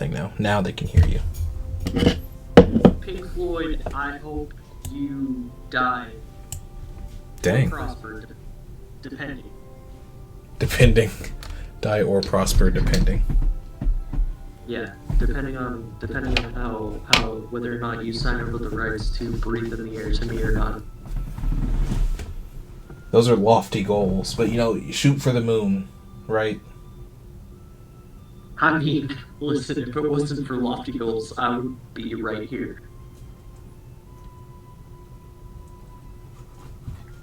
nothing now. Now they can hear you. Pink Floyd, I hope you die. Dang. Or prosper, depending. Depending. Die or prosper, depending. Yeah, depending on how whether or not you sign up with the rights to breathe in the air to me or not. Those are lofty goals, but you shoot for the moon, right? I mean, listen, if it wasn't for lofty goals, I would be right here.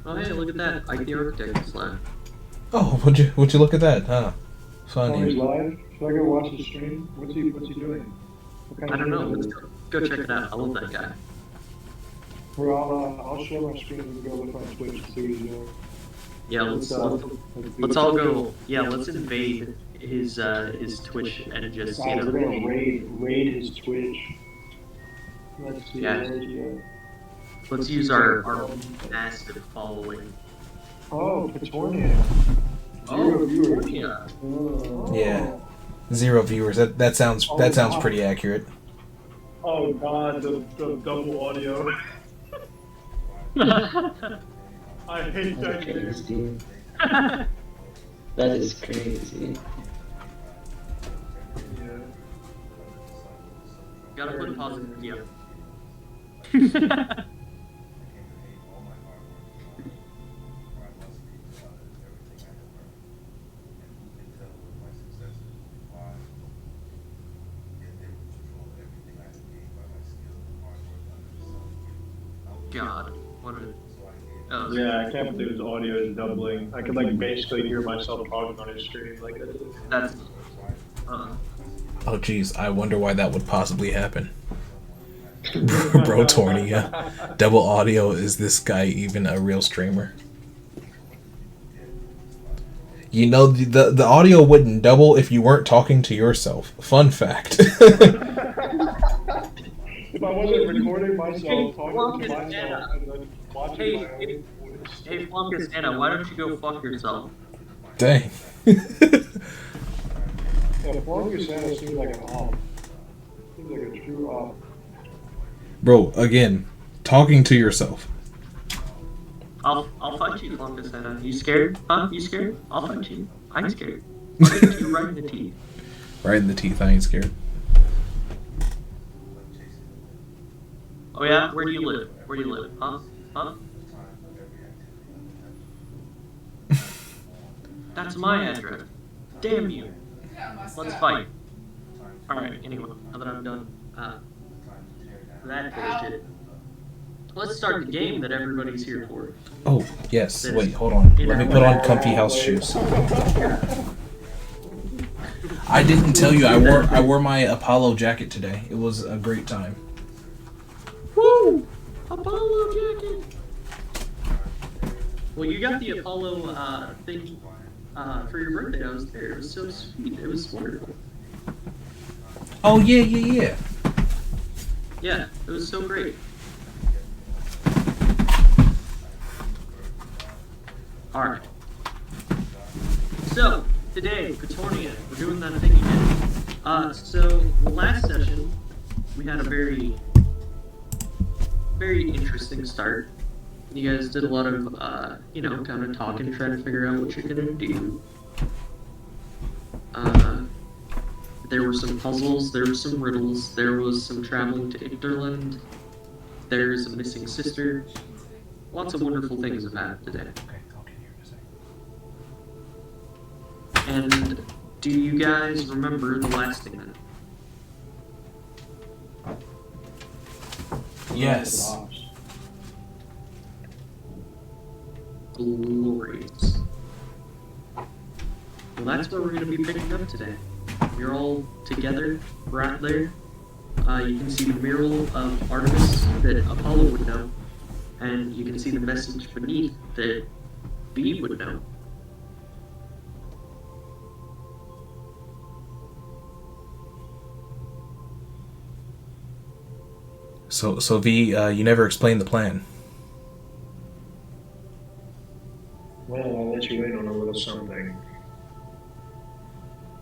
Oh hey, look at that! Ike the Architect is live. Oh, would you look at that, huh? Oh, he's Funny. live? Should I go watch the stream? What's he doing? What kind I of don't know. stream Let's is it? go check it out. I love that guy. Well, I'll share my screen and go look on Twitch and see what he's doing. Yeah, let's all go. Yeah, let's invade his Twitch and just We're gonna raid his Twitch. Let's see. Yeah. Where's he at? Let's use our massive following. Oh, Petornia. Oh, Zero viewers. yeah. Oh. Yeah. 0 viewers. That sounds God. pretty accurate. Oh God, the double audio. I hate that game. Crazy. That is crazy. Yeah. Gotta put positive. Yeah. God, what a. Oh, Yeah, I can't believe his audio is doubling. I could basically hear myself talking on his stream. that's. Oh, geez. I wonder why that would possibly happen. Petornia. Double audio. Is this guy even a real streamer? The audio wouldn't double if you weren't talking to yourself. Fun fact. If I wasn't recording myself talking to myself and then watching Hey, my own voice. Hey, Flunkus Anna, why don't you go fuck yourself? Dang. Yeah, Flunkus Santa seems like an op. Seems like a true op. Bro, again, talking to yourself. I'll fight you, Flunkus Anna. You scared? Huh? You scared? I'll fight you. I'm scared. I'll hit you right in the teeth. Right in the teeth, I ain't scared. Oh yeah? Where do you live? Where do you live? Huh? Huh? That's my address. Damn you. Let's fight. Alright, anyway, now that I'm done that bullshit. Let's start the game that everybody's here for. Oh, yes. Wait, hold on. Let me put on comfy house shoes. I didn't tell you I wore my Apollo jacket today. It was a great time. Woo! Apollo jacket! Well, you got the Apollo thing for your birthday. I was there. It was so sweet. It was wonderful. Oh, yeah. Yeah, it was so great. Alright. So, today, Petornia, we're doing that thing again. So, last session, we had a very interesting start. You guys did a lot of, kind of talking, trying to figure out what you're gonna do. There were some puzzles, there were some riddles, there was some traveling to Interland, there's a missing sister. Lots of wonderful things have happened today. And do you guys remember the last thing then? Yes. Glorious. Well, that's where we're going to be picking up today. We're all together, right there. You can see the mural of Artemis that Apollo would know, and you can see the message beneath that B would know. So V, you never explained the plan. Well, I'll let you in on a little something.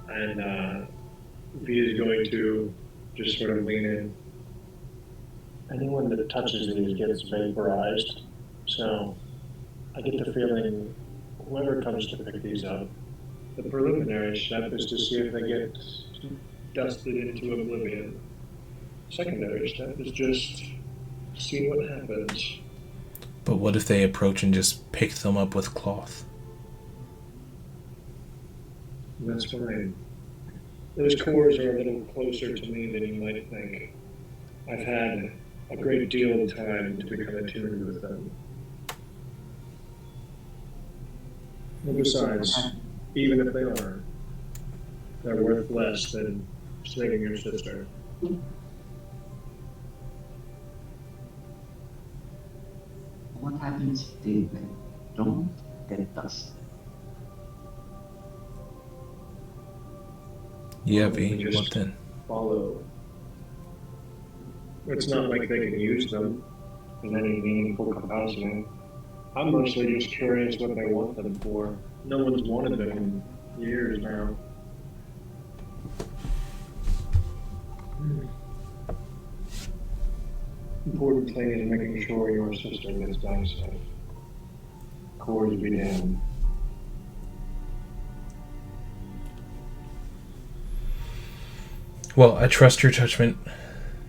And V is going to just sort of lean in. Anyone that touches these gets vaporized, so I get the feeling whoever comes to pick these up, the preliminary step is to see if they get dusted into oblivion. Secondary step is just see what happens. But what if they approach and just pick them up with cloth? That's fine. Those cores are a little closer to me than you might think. I've had a great deal of time to become attuned with them. And besides, even if they are, they're worth less than snaking your sister. What happens if they don't get dust? Yeah, We B. just What then? follow. It's not like they can use them in any meaningful capacity. I'm mostly just curious what they want them for. No one's wanted them in years now. Important thing is making sure your sister gets back safe. Cores be damned. Well, I trust your judgment.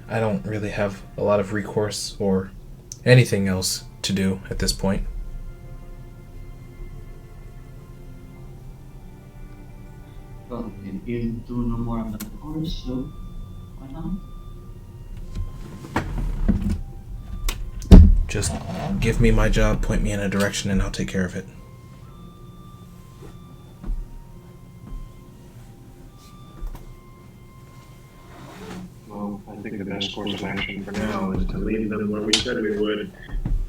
I don't really have a lot of recourse or anything else to do at this point. Well, if you do know more about the course, so why not? Just give me my job, point me in a direction, and I'll take care of it. Well, I think the best course of action for now is to leave them where we said we would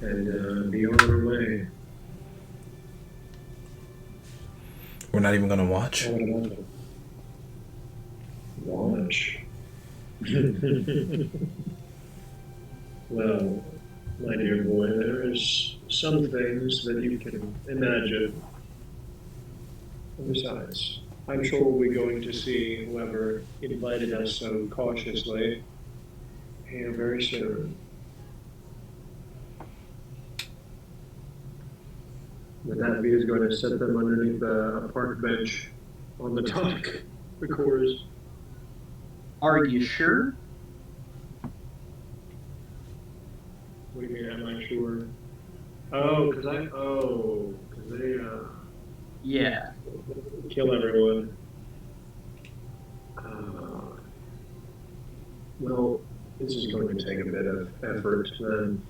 and be on our way. We're not even going to watch. What about it? Watch. Well, my dear boy, there is some things that you can imagine. And besides, I'm sure we'll be going to see whoever invited us so cautiously here very soon. And that view is going to set them underneath a park bench on the dock. The cores. Are you sure? What do you mean? Am I sure? Oh, because they Yeah. kill everyone. Well, this is going to take a bit of effort. Then,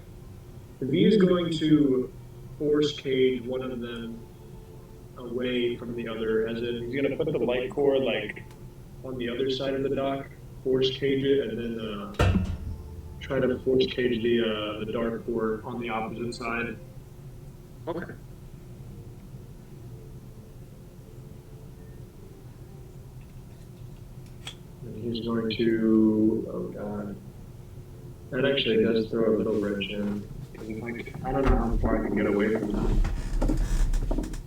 if he is going to force cage one of them away from the other, as in he's going to put the light core like on the other side of the dock, force cage it, and then try to force cage the dark core on the opposite side. Okay. And he's going to, oh god, that actually does throw a little wrench in. I don't know how far I can get away from that.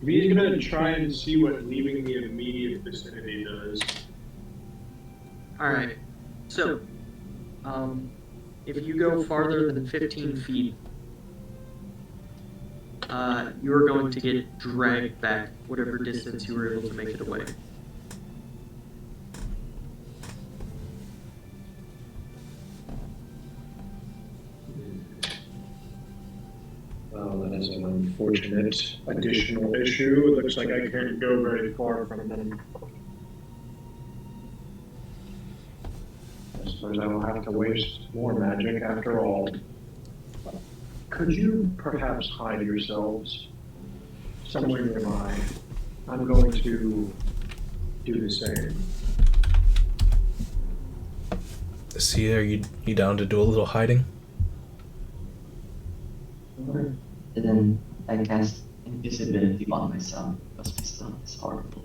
He's going to try and see what leaving the immediate vicinity does. Alright. So, if you go farther than 15 feet, you're going to get dragged back whatever distance you were able to make it away. Well, that is an unfortunate additional issue. It looks like I can't go very far from them. I suppose I will have to waste more magic after all. Could you perhaps hide yourselves somewhere nearby? I'm going to do the same. See, are you down to do a little hiding? And then I cast invisibility on myself because my stuff is horrible.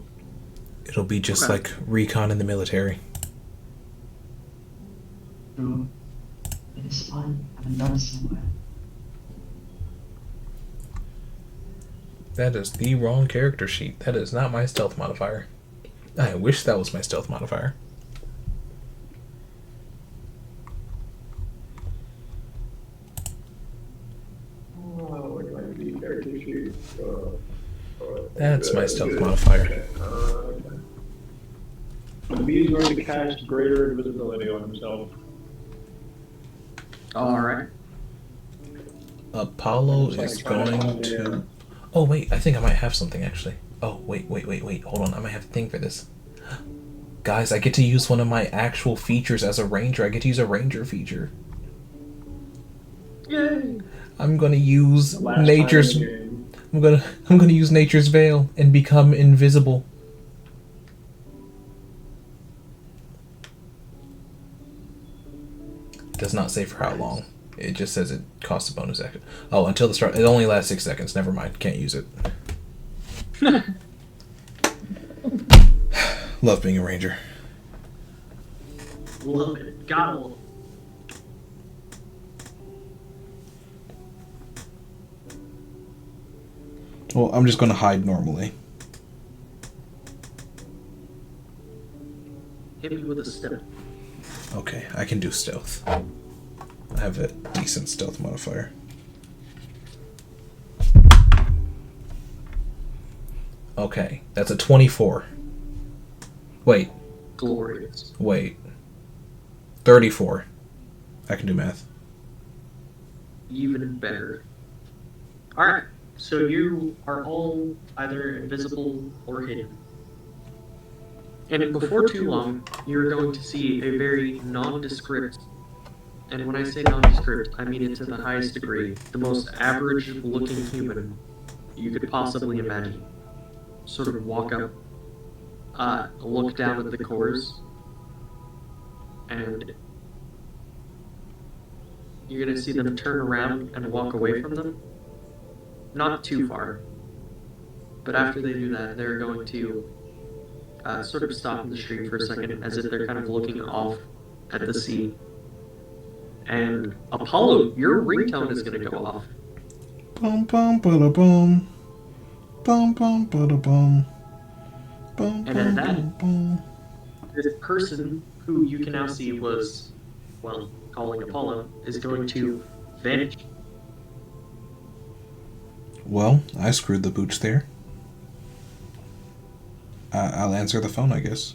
It'll be just Okay. like recon in the military. True. It is fun. I haven't done it somewhere. That is the wrong character sheet. That is not my stealth modifier. I wish that was my stealth modifier. That's my stealth modifier. The bee is going to cast greater invisibility on himself. Alright. Apollo is going to... Oh, wait, I think I might have something, actually. Oh, wait. Hold on, I might have a thing for this. Guys, I get to use one of my actual features as a ranger. I get to use a ranger feature. Yay! I'm gonna use nature's... Game. I'm gonna use nature's veil and become invisible. Does not say for how long. It just says it costs a bonus action. Oh, until the start. It only lasts 6 seconds. Never mind. Can't use it. Love being a ranger. Love it. Gotta love it. Well, I'm just gonna hide normally. Hit me with a step. Okay, I can do stealth. I have a decent stealth modifier. Okay, that's a 24. Wait, Glorious. 34. I can do math. Even better. Alright, so you are all either invisible or hidden. And before too long, you're going to see a very nondescript, and when I say nondescript, I mean it to the highest degree, the most average looking human you could possibly imagine. Sort of walk up, look down at the cores, and you're going to see them turn around and walk away from them. Not too far. But after they do that, they're going to sort of stop in the street for a second, as if they're kind of looking off at the sea. And Apollo, your ringtone is going to go off. Bum bum bada bum. Bum bum bada bum. Bum And at that, bum. this person who you can now see was, well, calling Apollo, is going to vanish. Well, I screwed the booch there. I'll answer the phone, I guess.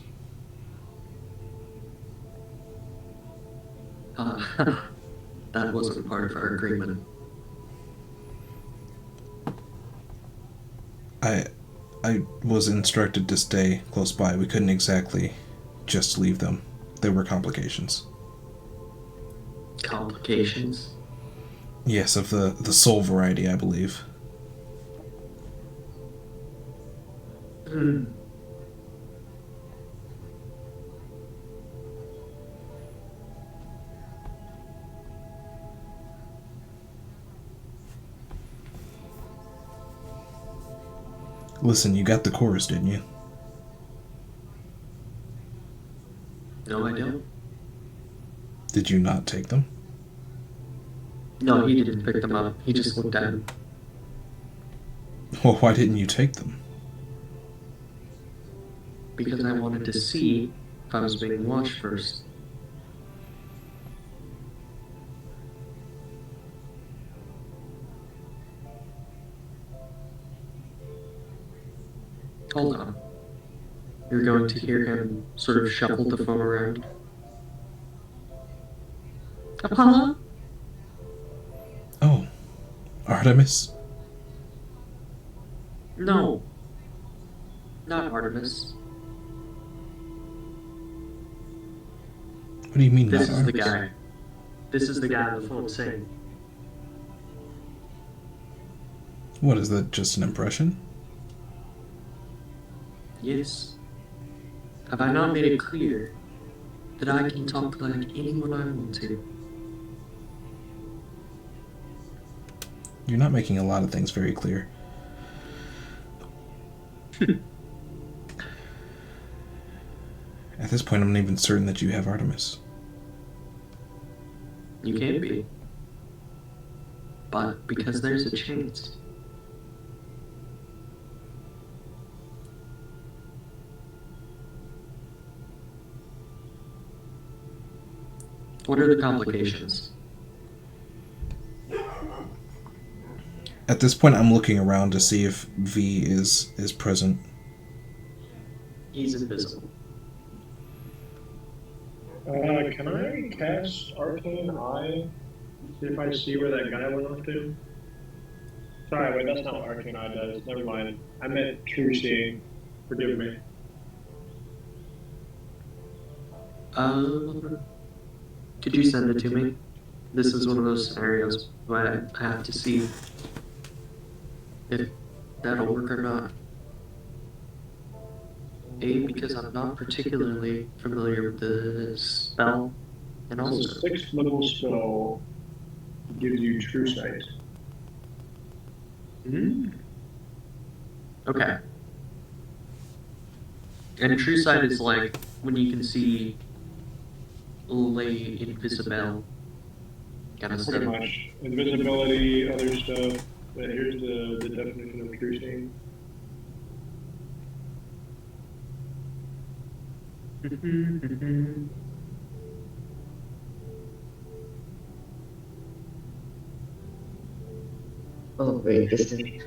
That wasn't part of our agreement. I was instructed to stay close by. We couldn't exactly just leave them. There were complications. Complications? Yes, of the soul variety, I believe. Hmm. Listen, you got the cores, didn't you? No, I don't. Did you not take them? No, he didn't pick them up. He just looked at them. Well, why didn't you take them? Because I wanted to see if I was being watched first. Hold on. You're going to hear him sort of shuffle the phone around. Apollo? Oh, Artemis? No. Not Artemis. What do you mean This not is the Artemis? guy. This is the guy on the phone saying, What, is that just an impression? yes. Have I not made it clear that I can talk like anyone I want to? You're not making a lot of things very clear. At this point, I'm not even certain that you have Artemis. You can be. But because there's a chance. What are the complications? At this point, I'm looking around to see if V is present. He's invisible. Can I cast Arcane Eye? See if I see where that guy went off to? Sorry, wait, that's not what Arcane Eye does. Never mind. I meant True Seeing. Forgive me. Could you send it to me? This is one of those scenarios where I have to see if that'll work or not. Because I'm not particularly familiar with the spell, and It's also a 6th level spell. It gives you True Sight. Okay. And True Sight is like when you can see lay invisible kind of Pretty stuff. much. Invisibility, other stuff. But here's the definition of True Seeing. Oh, wait, this thing.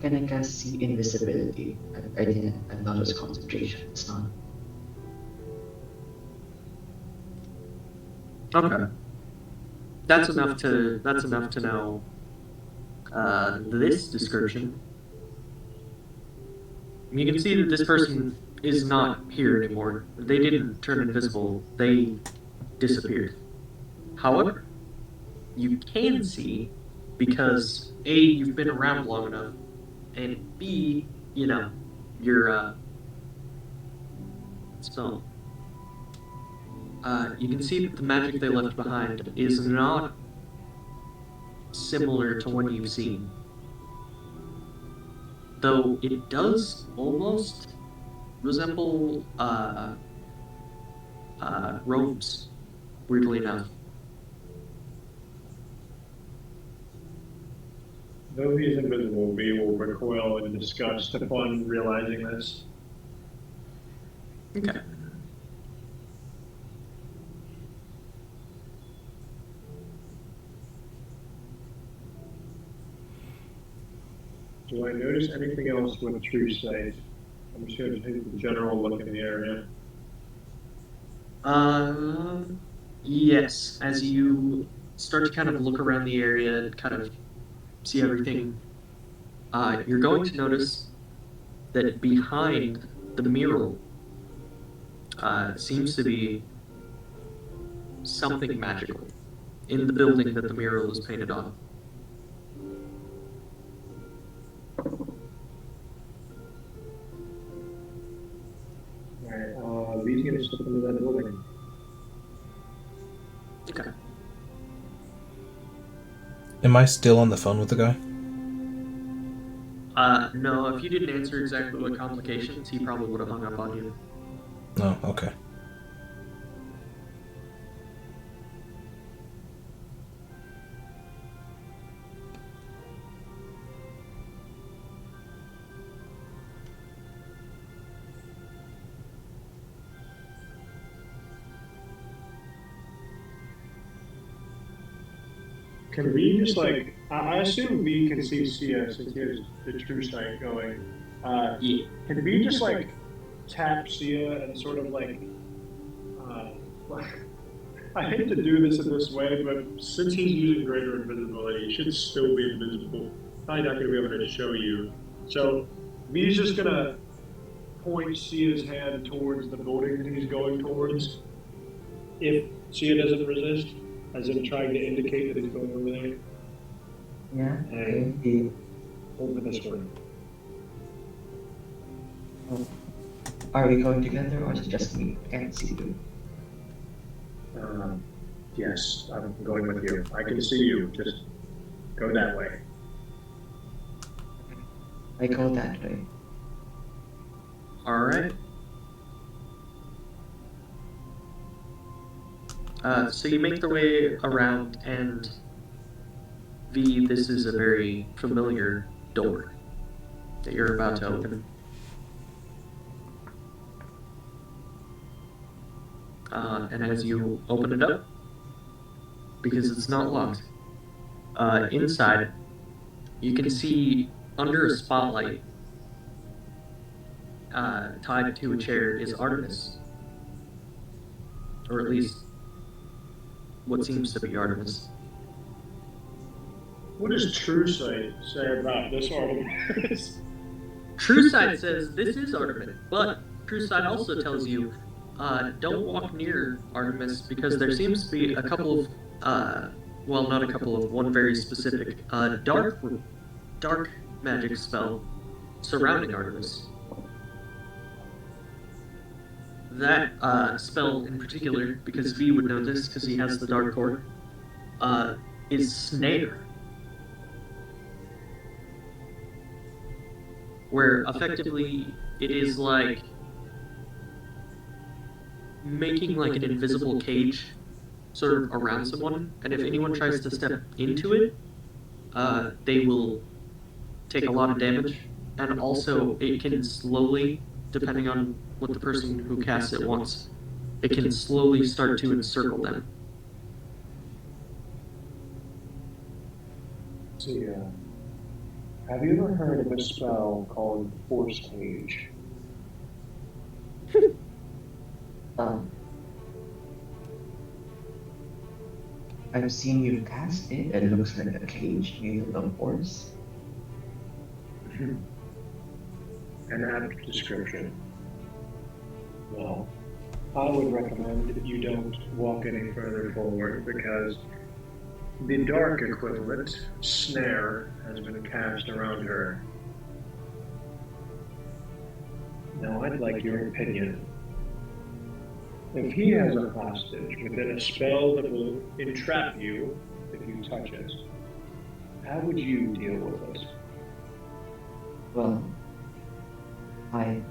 Can I cast see invisibility? I didn't. I'm not as concentration. It's not. Okay. That's enough to know this description. You can see that this person is not here anymore. They didn't turn invisible. They disappeared. However, you can see because A, you've been around long enough, and B, you know, your spell. You can see that the magic they left behind is not similar to what you've seen. Though it does almost resemble robes, weirdly enough. Though he is invisible, we will recoil in disgust upon realizing this. Okay. Do I notice anything else with True Sight? I'm just going to take a general look in the area. Yes. As you start to kind of look around the area and kind of see everything, you're going to notice that behind the mural seems to be something magical in the building that the mural is painted on. Alright, V's going to step into that building. Okay. Am I still on the phone with the guy? No, if you didn't answer exactly what complications, he probably would have hung up on you. No, okay. Can V just like, I assume V can see Sia since he has the True Sight going. Yeah. Can V just like tap Sia and sort of like, I hate to do this in this way, but since he's using greater invisibility, he should still be invisible. Probably not going to be able to show you. So V's just going to point Sia's hand towards the building that he's going towards. If Sia doesn't resist, as in trying to indicate that he's going over there. Yeah. Okay. Open this one. Oh. Are we going together or is it just me? I can't see you. Yes, I'm going with you. I can see you. Just go that way. I go that way. Alright. So you make the way around, and V, this is a very familiar door that you're about to open. And as you open it up, because it's not locked, inside you can see under a spotlight, tied to a chair, is Artemis, or at least what seems to be Artemis. What does True Sight say about this Artemis? True Sight says this is Artemis, but True Sight also tells you, don't walk near Artemis because there seems to be a couple of, well, not a couple of, one very specific, dark magic spell surrounding Artemis. That spell in particular, because V would know this because he has the Dark Core, is Snare. Where effectively it is like making like an invisible cage sort of around someone, and if anyone tries to step into it, they will take a lot of damage, and also it can slowly, depending on what the person who casts it wants, it can slowly start to encircle them. See, have you ever heard of a spell called Force Cage? Um, I've seen you cast it, and it looks like a cage made of force. An apt description. Well, I would recommend that you don't walk any further forward because the dark equivalent, Snare, has been cast around her. Now, I'd like your opinion. If he has a hostage within a spell that will entrap you if you touch it, how would you deal with it? Well,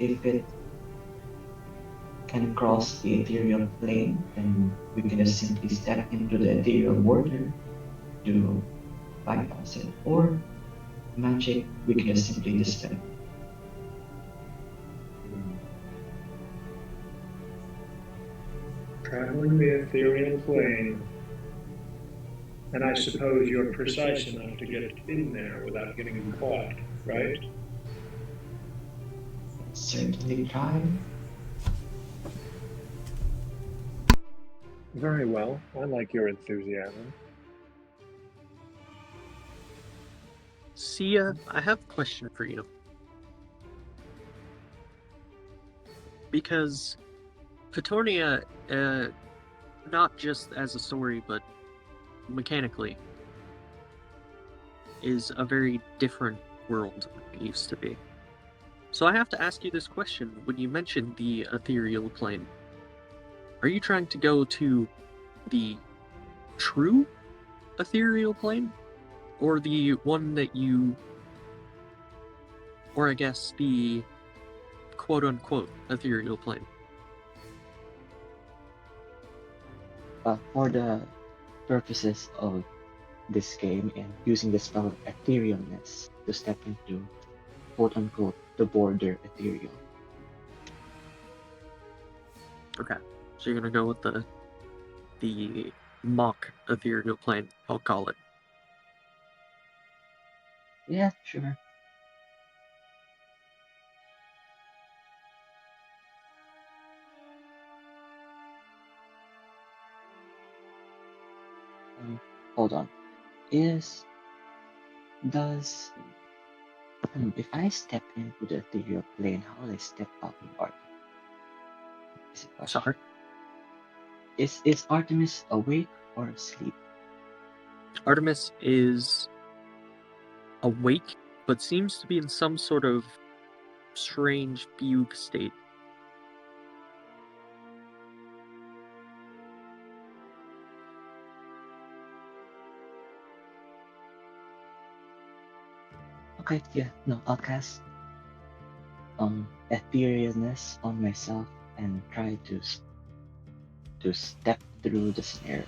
if it can cross the ethereal plane, then we can just simply step into the ethereal border to bypass it. Or magic, we can just simply dispel. Traveling the ethereal plane. And I suppose you're precise enough to get in there without getting caught, right? Certainly try. Very well. I like your enthusiasm. Sia, I have a question for you. Because Petornia, not just as a story, but mechanically, is a very different world than it used to be. So I have to ask you this question. When you mentioned the ethereal plane, are you trying to go to the true ethereal plane? Or the one that you... Or I guess the quote-unquote ethereal plane? For the purposes of this game and using the spell etherealness to step into quote unquote the border ethereal. Okay, so you're gonna go with the mock ethereal plane, I'll call it. Yeah, sure. Hold on. Does if I step into the ethereal plane, how will I step out of Artemis? Is it possible? Sorry. Is Artemis awake or asleep? Artemis is awake, but seems to be in some sort of strange fugue state. Okay, yeah, no, I'll cast etherealness on myself and try to step through the snare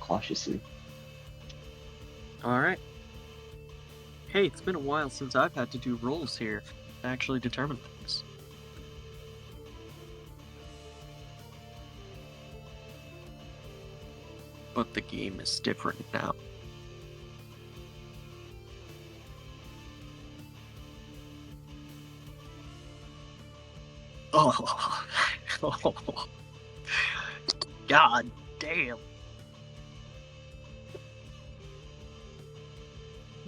cautiously. Alright. Hey, it's been a while since I've had to do rolls here to actually determine things. But the game is different now. Oh. God damn.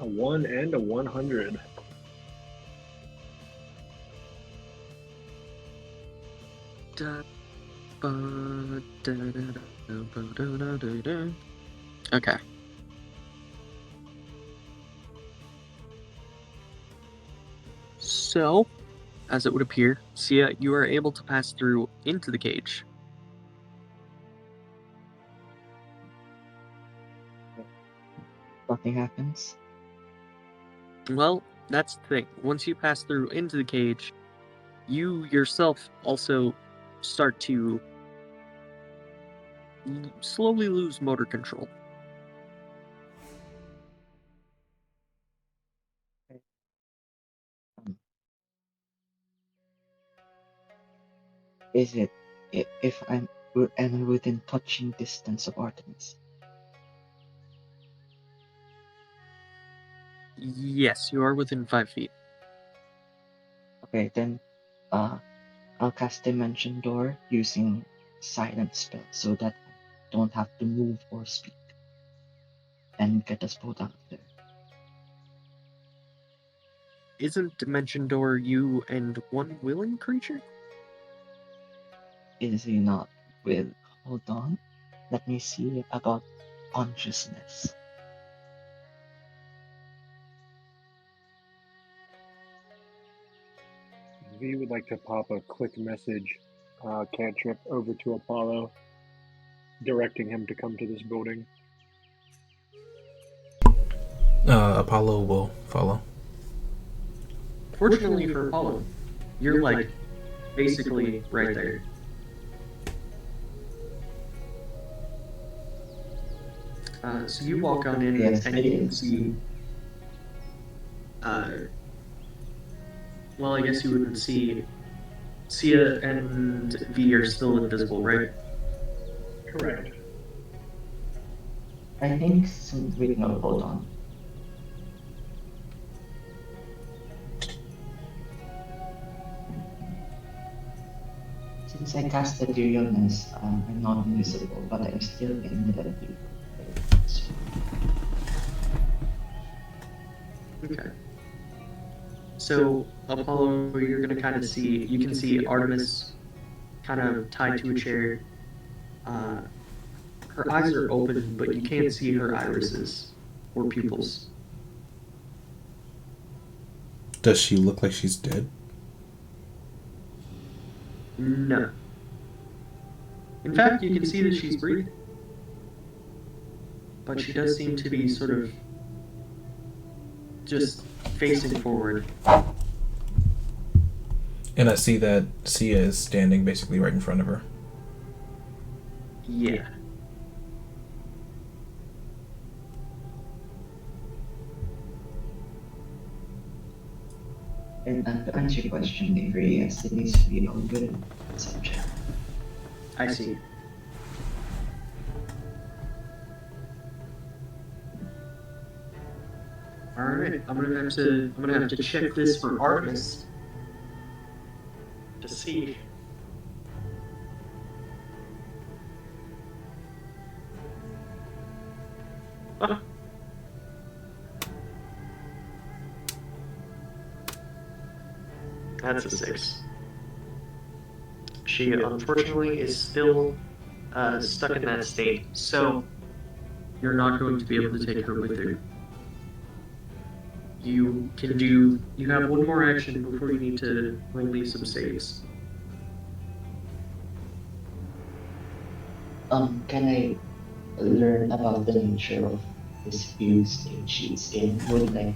A 1 and a 100. Okay. So, as it would appear, Sia, you are able to pass through into the cage. Nothing happens. Well, that's the thing. Once you pass through into the cage, you yourself also start to slowly lose motor control. Is it if I'm am I within touching distance of Artemis? Yes, you are within 5 feet. Okay, then I'll cast Dimension Door using Silent Spell so that I don't have to move or speak and get us both out of there. Isn't Dimension Door you and one willing creature? Is he not? With hold on, let me see about consciousness. V would like to pop a quick message cantrip over to Apollo, directing him to come to this building. Apollo will follow. Fortunately for Apollo, you're like basically right there. So you walk on in Yes, and you can see. Well, I guess you wouldn't see. Sia and V are still invisible, right? Correct. I think wait, no, hold on. Since I cast Etherealness, I'm not invisible, but I'm still in the view. Okay. So Apollo, you're gonna kind of see. You can see Artemis, kind of tied to a chair. Her eyes are open, but you can't see her irises or pupils. Does she look like she's dead? No. In fact, you can see that she's breathing. But she does seem to be sort of just facing forward. And I see that Sia is standing basically right in front of her. Yeah. And to answer your question, Avery, yes, it needs to be a good subject. I see. Alright, I'm gonna have to check this for Artemis to see. Ah. That's a 6. She unfortunately is still stuck in that state, so you're not going to be able to take her with you. You have one more action before you need to release some saves. Can I learn about the nature of this view state she's in? Would like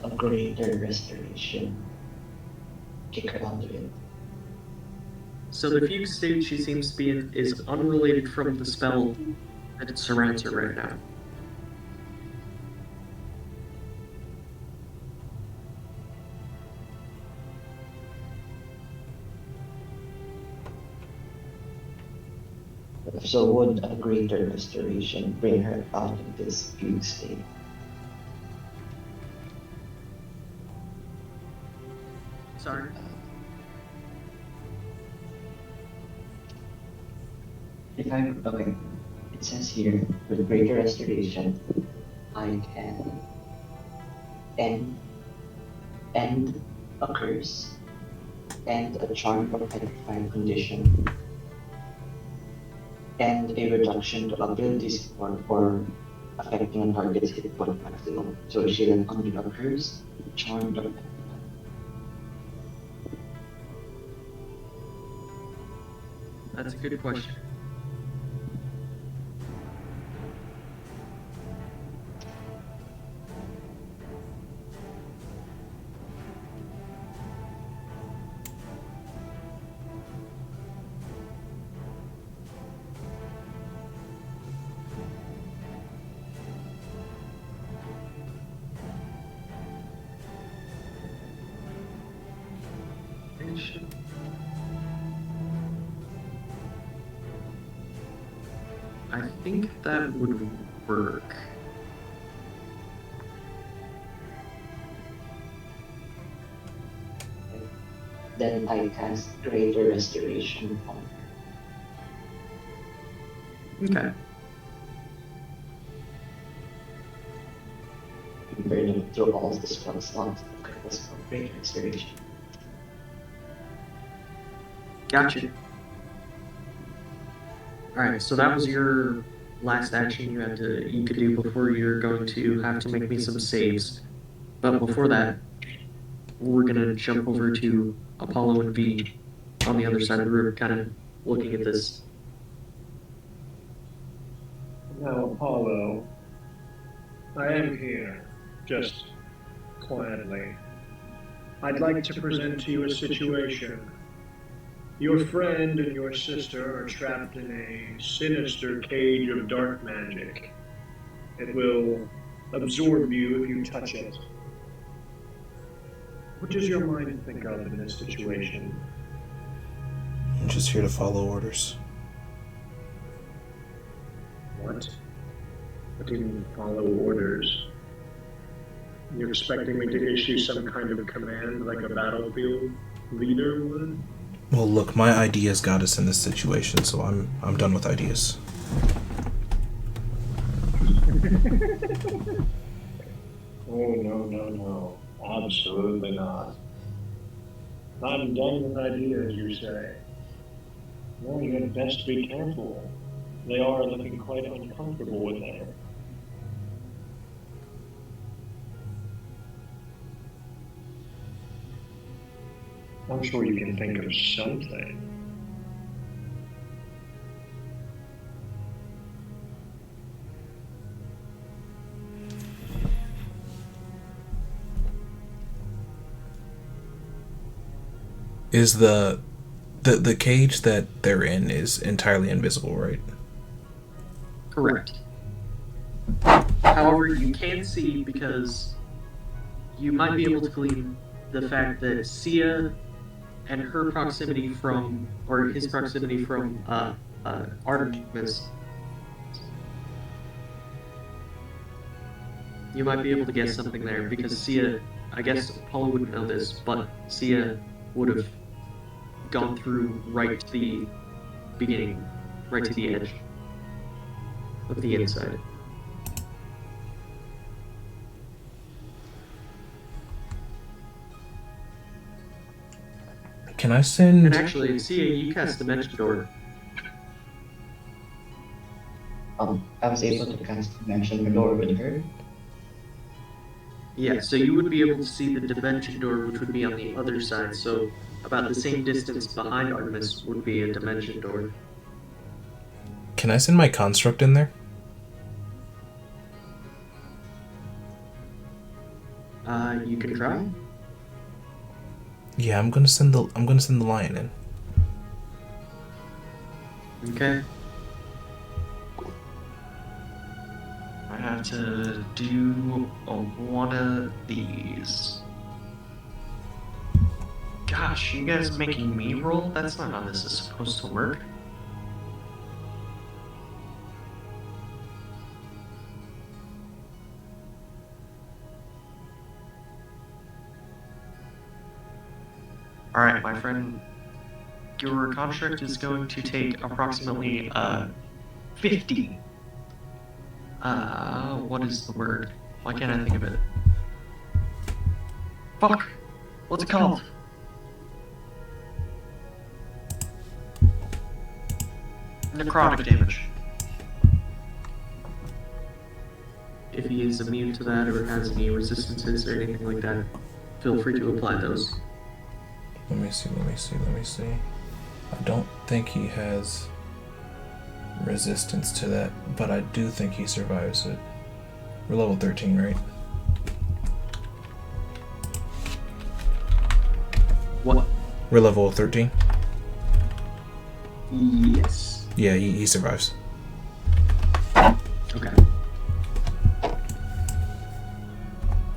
a greater restoration kick her out of it? So the fugue state she seems to be in is unrelated from the spell that surrounds her right now. So would a greater restoration bring her out of this view state? Sorry. If I'm okay, it says here with greater restoration, I can end end a curse and a charm or petrifying condition and a reduction to ability score for affecting a target's hit point maximum. So is she then under a curse, charmed, or petrified? That's a good question. I think that would work. Then I cast greater restoration on her, Okay. burning through all the spell slots of purpose for greater restoration. Gotcha. Alright, so that was your last action you could do before you're going to have to make me some saves. But before that, we're gonna jump over to Apollo and V on the other side of the room, kind of looking at this. Now, Apollo, I am here, just quietly. I'd like to present to you a situation. Your friend and your sister are trapped in a sinister cage of dark magic. It will absorb you if you touch it. What does your mind think of in this situation? I'm just here to follow orders. What? What do you mean follow orders? You're expecting me to issue some kind of command like a battlefield leader would? Well, look, my ideas got us in this situation, so I'm done with ideas. Oh, no. Absolutely not. I'm done with ideas, you say. Well, you had best be careful. They are looking quite uncomfortable with there. I'm sure you can think of something. Is the cage that they're in is entirely invisible, right? Correct. However, you can see because you might be able to glean the fact that Sia and her proximity from, or his proximity from, Artemis, you might be able to guess something there because Sia, I guess Apollo wouldn't know this, but Sia would have gone through right to the beginning, right to the edge of the inside. Can I send... And actually, Sia, you cast Dimension Door. I was able to cast Dimension Door with her. Yeah, so you would be able to see the Dimension Door, which would be on the other side, so about the same distance behind Artemis would be a Dimension Door. Can I send my construct in there? You can try. Yeah, I'm gonna send the lion in. Okay. I have to do one of these. Gosh, you guys making me roll? That's not how this is supposed to work. Alright, my friend. your construct is going to take approximately 50. What is the word? Why can't I think of it? Fuck! What's it called? Necrotic damage. If he is immune to that or has any resistances or anything like that, feel free to apply those. Let me see. I don't think he has resistance to that, but I do think he survives it. We're level 13, right? What? We're level 13? Yes. Yeah, he survives. Okay.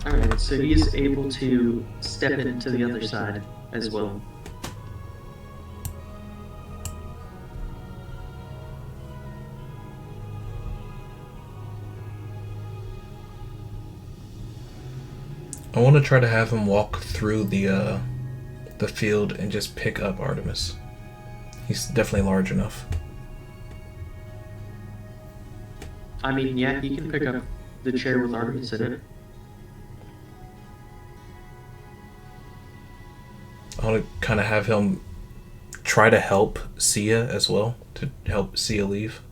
Alright, so he is able to step into the other side as well. I want to try to have him walk through the field and just pick up Artemis. He's definitely large enough. I mean, yeah, he can pick up the chair with Artemis in it. I want to kind of have him try to help Sia as well, to help Sia leave.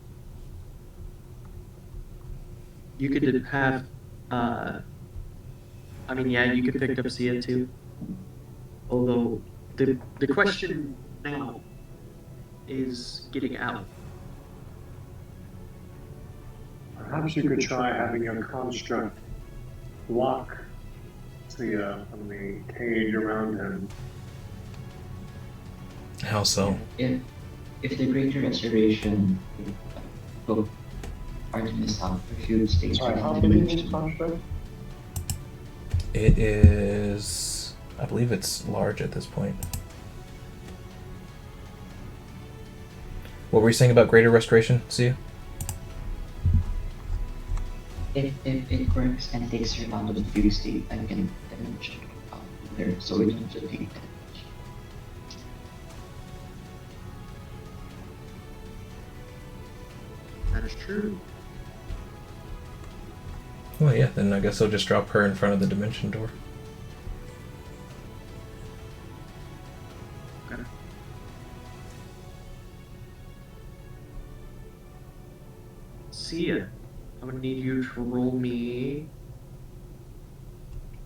You could have, I mean, yeah, you could pick up Sia too. Although, the question now is getting out. Perhaps you could try having your construct block the cage around him. How so? If the Greater Restoration took Artemis out for a few stages Sorry, how within the big is his dimension, construct? It is... I believe it's large at this point. What were you saying about greater restoration, Sia? if it works and takes her out of the few state, I can dimension out there, so we don't have to take damage. That is true. Well, yeah, then I guess I'll just drop her in front of the dimension door. Okay. Sia, I'm gonna need you to roll me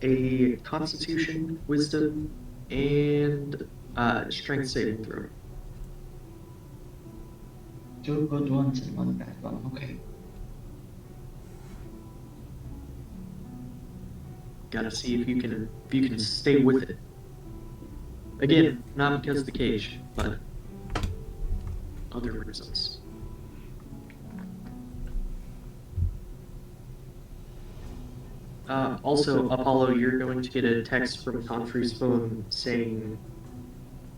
a Constitution, Wisdom, and Strength saving throw. 2 good ones and 1 bad one, okay. Gotta see if you can stay with it. Again, not because of the cage, but other reasons. Also, Apollo, you're going to get a text from Confrey's phone saying,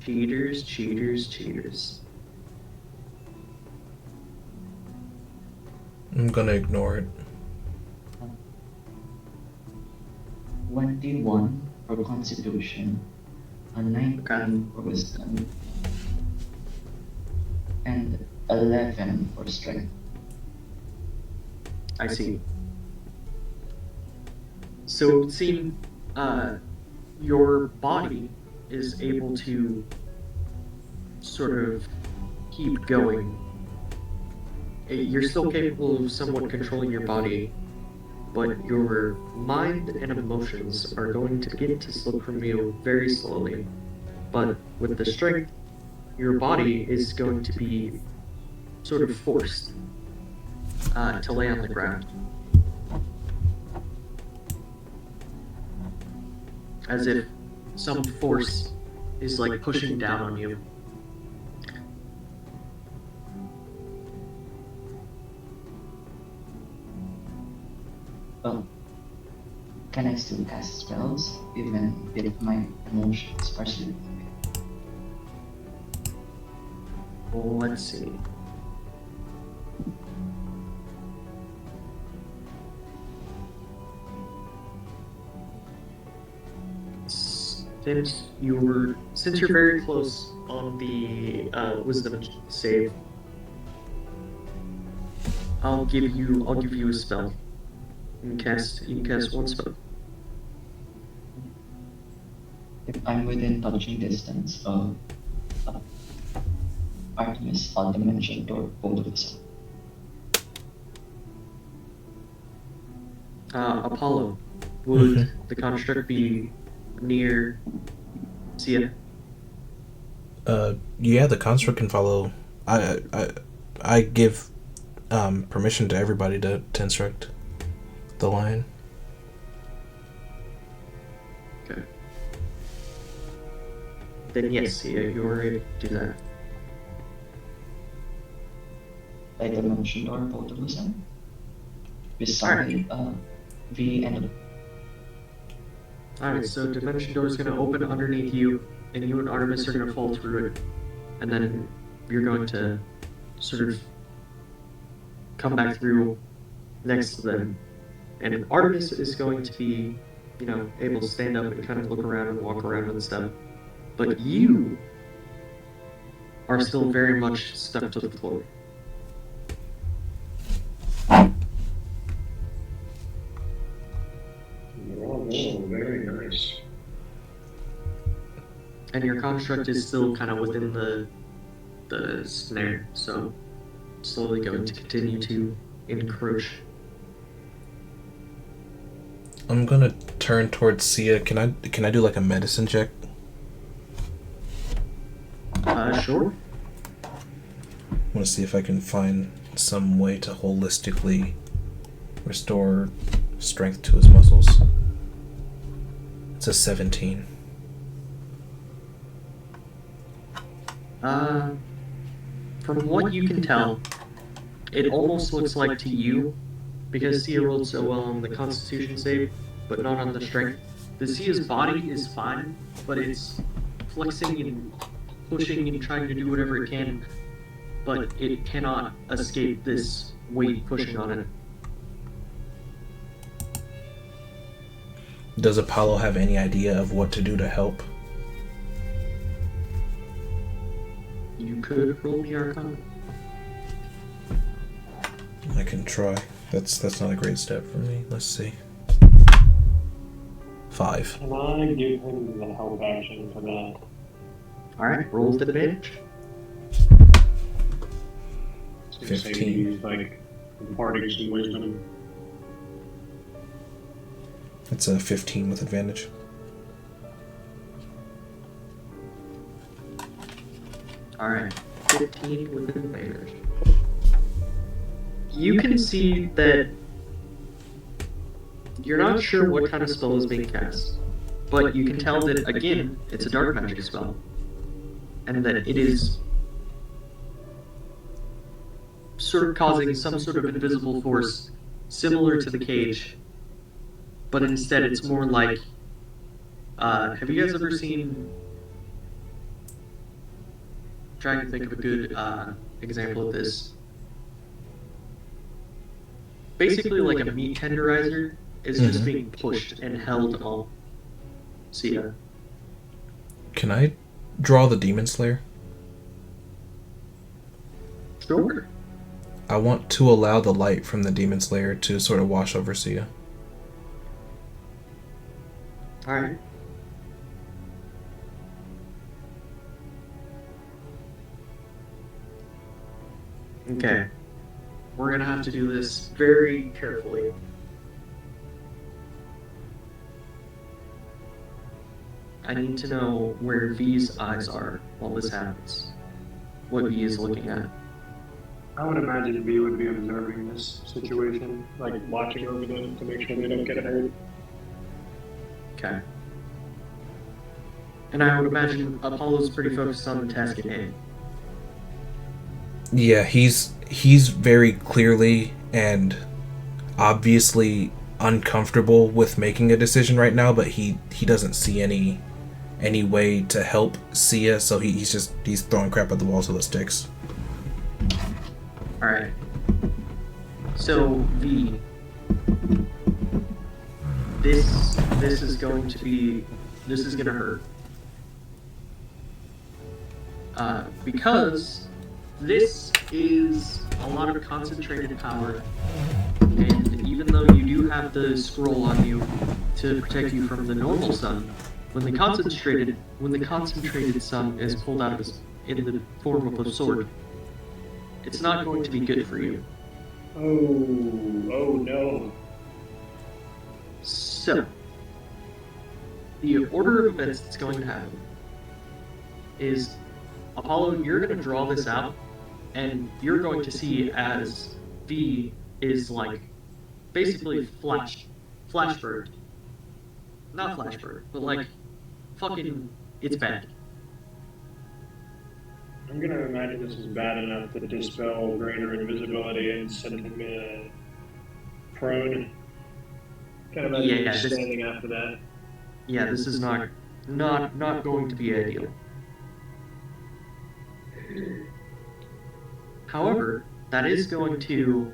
"Cheaters, cheaters, cheaters." I'm gonna ignore it. 21 for Constitution, a 19 Okay. for Wisdom, and 11 for Strength. I see. So it would seem your body is able to sort of keep going. You're still capable of somewhat controlling your body, but your mind and emotions are going to begin to slip from you very slowly. But with the strength, your body is going to be sort of forced to lay on the ground. As if some force is like pushing down on you. Well, can I still cast spells even if my emotions are still Let's see. Since you're very close on the wisdom save, I'll give you a spell. You can cast one spell. If I'm within touching distance of uh, Artemis, I'll dimension door both of us. Apollo, would the construct be near Sia? Yeah, the construct can follow. I give permission to everybody to instruct the lion. Okay. Then yes, Sia, you're able to do that. I dimension door both of us. Beside V and Alright, so dimension door is going to open underneath you, and you and Artemis are going to fall through it. And then you're going to sort of come back through next to them. And Artemis is going to be, able to stand up and kind of look around and walk around and stuff. But you are still very much stuck to the floor. Oh, very nice. And your construct is still kind of within the snare, so slowly going to continue to encroach. I'm gonna turn towards Sia. Can I do like a medicine check? Sure. I want to see if I can find some way to holistically restore strength to his muscles. It's a 17. From what you can tell, it almost looks like to you, because Sia rolled so well on the Constitution save, but not on the strength. The Sia's body is fine, but it's flexing and pushing and trying to do whatever it can, but it cannot escape this weight pushing on it. Does Apollo have any idea of what to do to help? You could roll me Arcana. I can try. That's not a great step for me. Let's see. 5. Can I give him the help action for that? Alright, roll with advantage. 15. Use, like, imparting some wisdom. It's a 15 with advantage. Alright, 15 with advantage. You can see that you're not sure what kind of spell is being cast, but you can tell that, again, it's a dark magic spell, and that it is sort of causing some sort of invisible force similar to the cage, but instead it's more like, have you guys ever seen, trying to think of a good example of this, basically like a meat tenderizer is just being pushed and held on Sia. Can I draw the Demon Slayer? Sure. I want to allow the light from the Demon Slayer to sort of wash over Sia. Alright. Okay. We're gonna have to do this very carefully. I need to know where V's eyes are while this happens. What V is looking at. I would imagine V would be observing this situation, like watching over them to make sure they don't get hurt. Okay. And I would imagine Apollo's pretty focused on the task at hand. Yeah, he's very clearly and obviously uncomfortable with making a decision right now, but he doesn't see any way to help Sia, so he's throwing crap at the walls with the sticks. Alright. So V, this is going to hurt. Because this is a lot of concentrated power, and even though you do have the scroll on you to protect you from the normal sun, when the concentrated sun is pulled out of in the form of a sword, it's not going to be good for you. Oh no. So, the order of events that's going to happen is Apollo, you're going to draw this out, and you're going to see as V is like basically Flashbird. Not Flashbird, but like fucking, it's bad. I'm gonna imagine this is bad enough to dispel greater invisibility and send him prone. Can't imagine him standing after that. Yeah, this is not going to be ideal. However, that is going to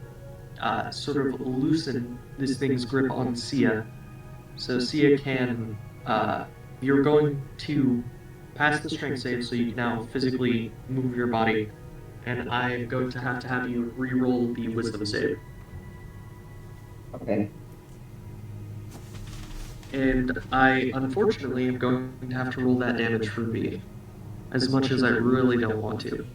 sort of loosen this thing's grip on Sia. So Sia can, you're going to pass the strength save, so you can now physically move your body, and I'm going to have you re-roll the wisdom save. Okay. And I, unfortunately, am going to have to roll that damage for V, as much as I really don't want to.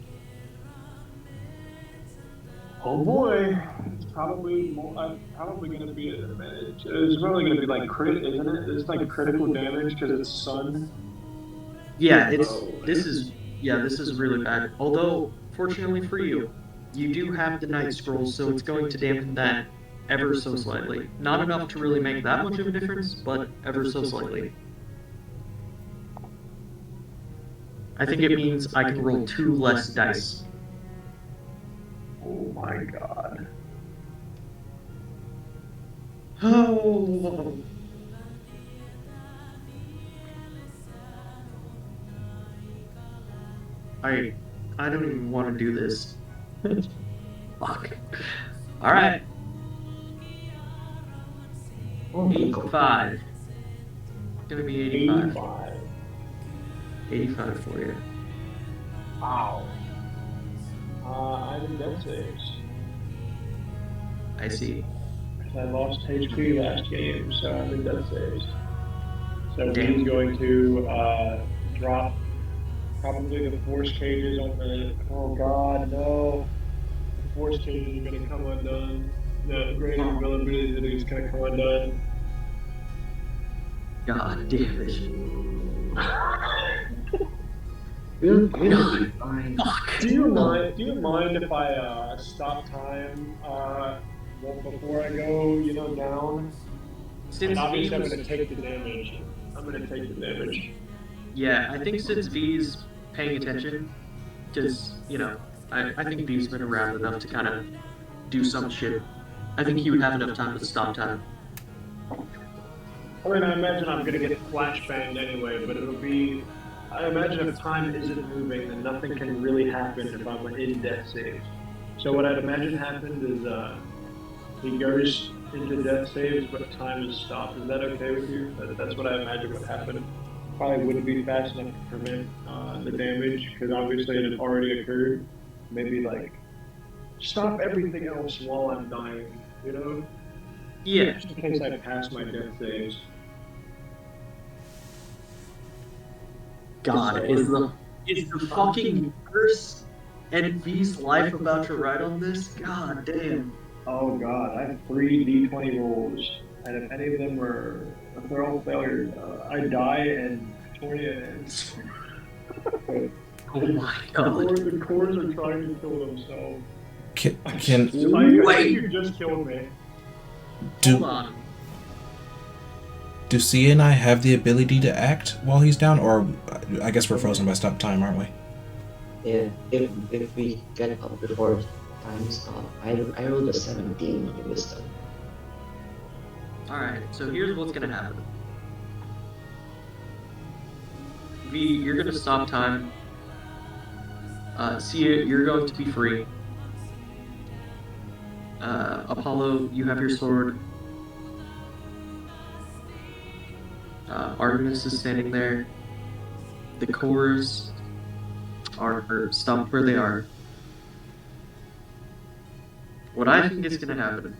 Oh boy, it's probably going to be an advantage. It's probably going to be like crit, isn't it? It's like critical damage because it's sun. Yeah, this is really bad. Although, fortunately for you, you do have the Night Scroll, so it's going to dampen that ever so slightly. Not enough to really make that much of a difference, but ever so slightly. I think it means I can roll 2 less dice. Oh my god. Oh. I don't even want to do this. Fuck. Alright. 85. It's gonna be 85. 85 for you. Wow. I'm in death saves. I see. I lost HP last game, so I'm in death saves. So he's going to drop probably the force cages on the. Oh god, no! The force cages are going to come undone. The greater availability that he's going to come undone. God damn it. We'll be fine. Do you mind if I stop time before I go, down? Since Obviously, V I'm going to take the damage. Yeah, I think since V's paying attention, because, I think V's been around enough to kind of do some shit. I think he would have enough time to stop time. I mean, I imagine I'm going to get flashbanged anyway, but it'll be. I imagine if time isn't moving, then nothing can really happen if I'm in death saves. So what I'd imagine happened is he goes into death saves, but time is stopped. Is that okay with you? That's what I imagine would happen. Probably wouldn't be fast enough to prevent the damage, because obviously it had already occurred. Maybe like stop everything else while I'm dying, Yeah. Just in case I pass my death saves. God, is the fucking curse and V's life about to ride on this? God damn. Oh god, I have 3 D20 rolls, and if any of them are if they're all failures, I die and Petornia ends. Oh my god. The cores are trying to kill themselves. Can Wait! You just killed me. Hold on. do Sia and I have the ability to act while he's down, or I guess we're frozen by stop time, aren't we? Yeah, if we get up before time stop, I rolled a 17 in wisdom. Alright, so here's what's gonna happen. V, you're gonna stop time. Sia, you're going to be free. Apollo, you have your sword. Artemis is standing there. The cores or stop where they are. What I think is gonna happen.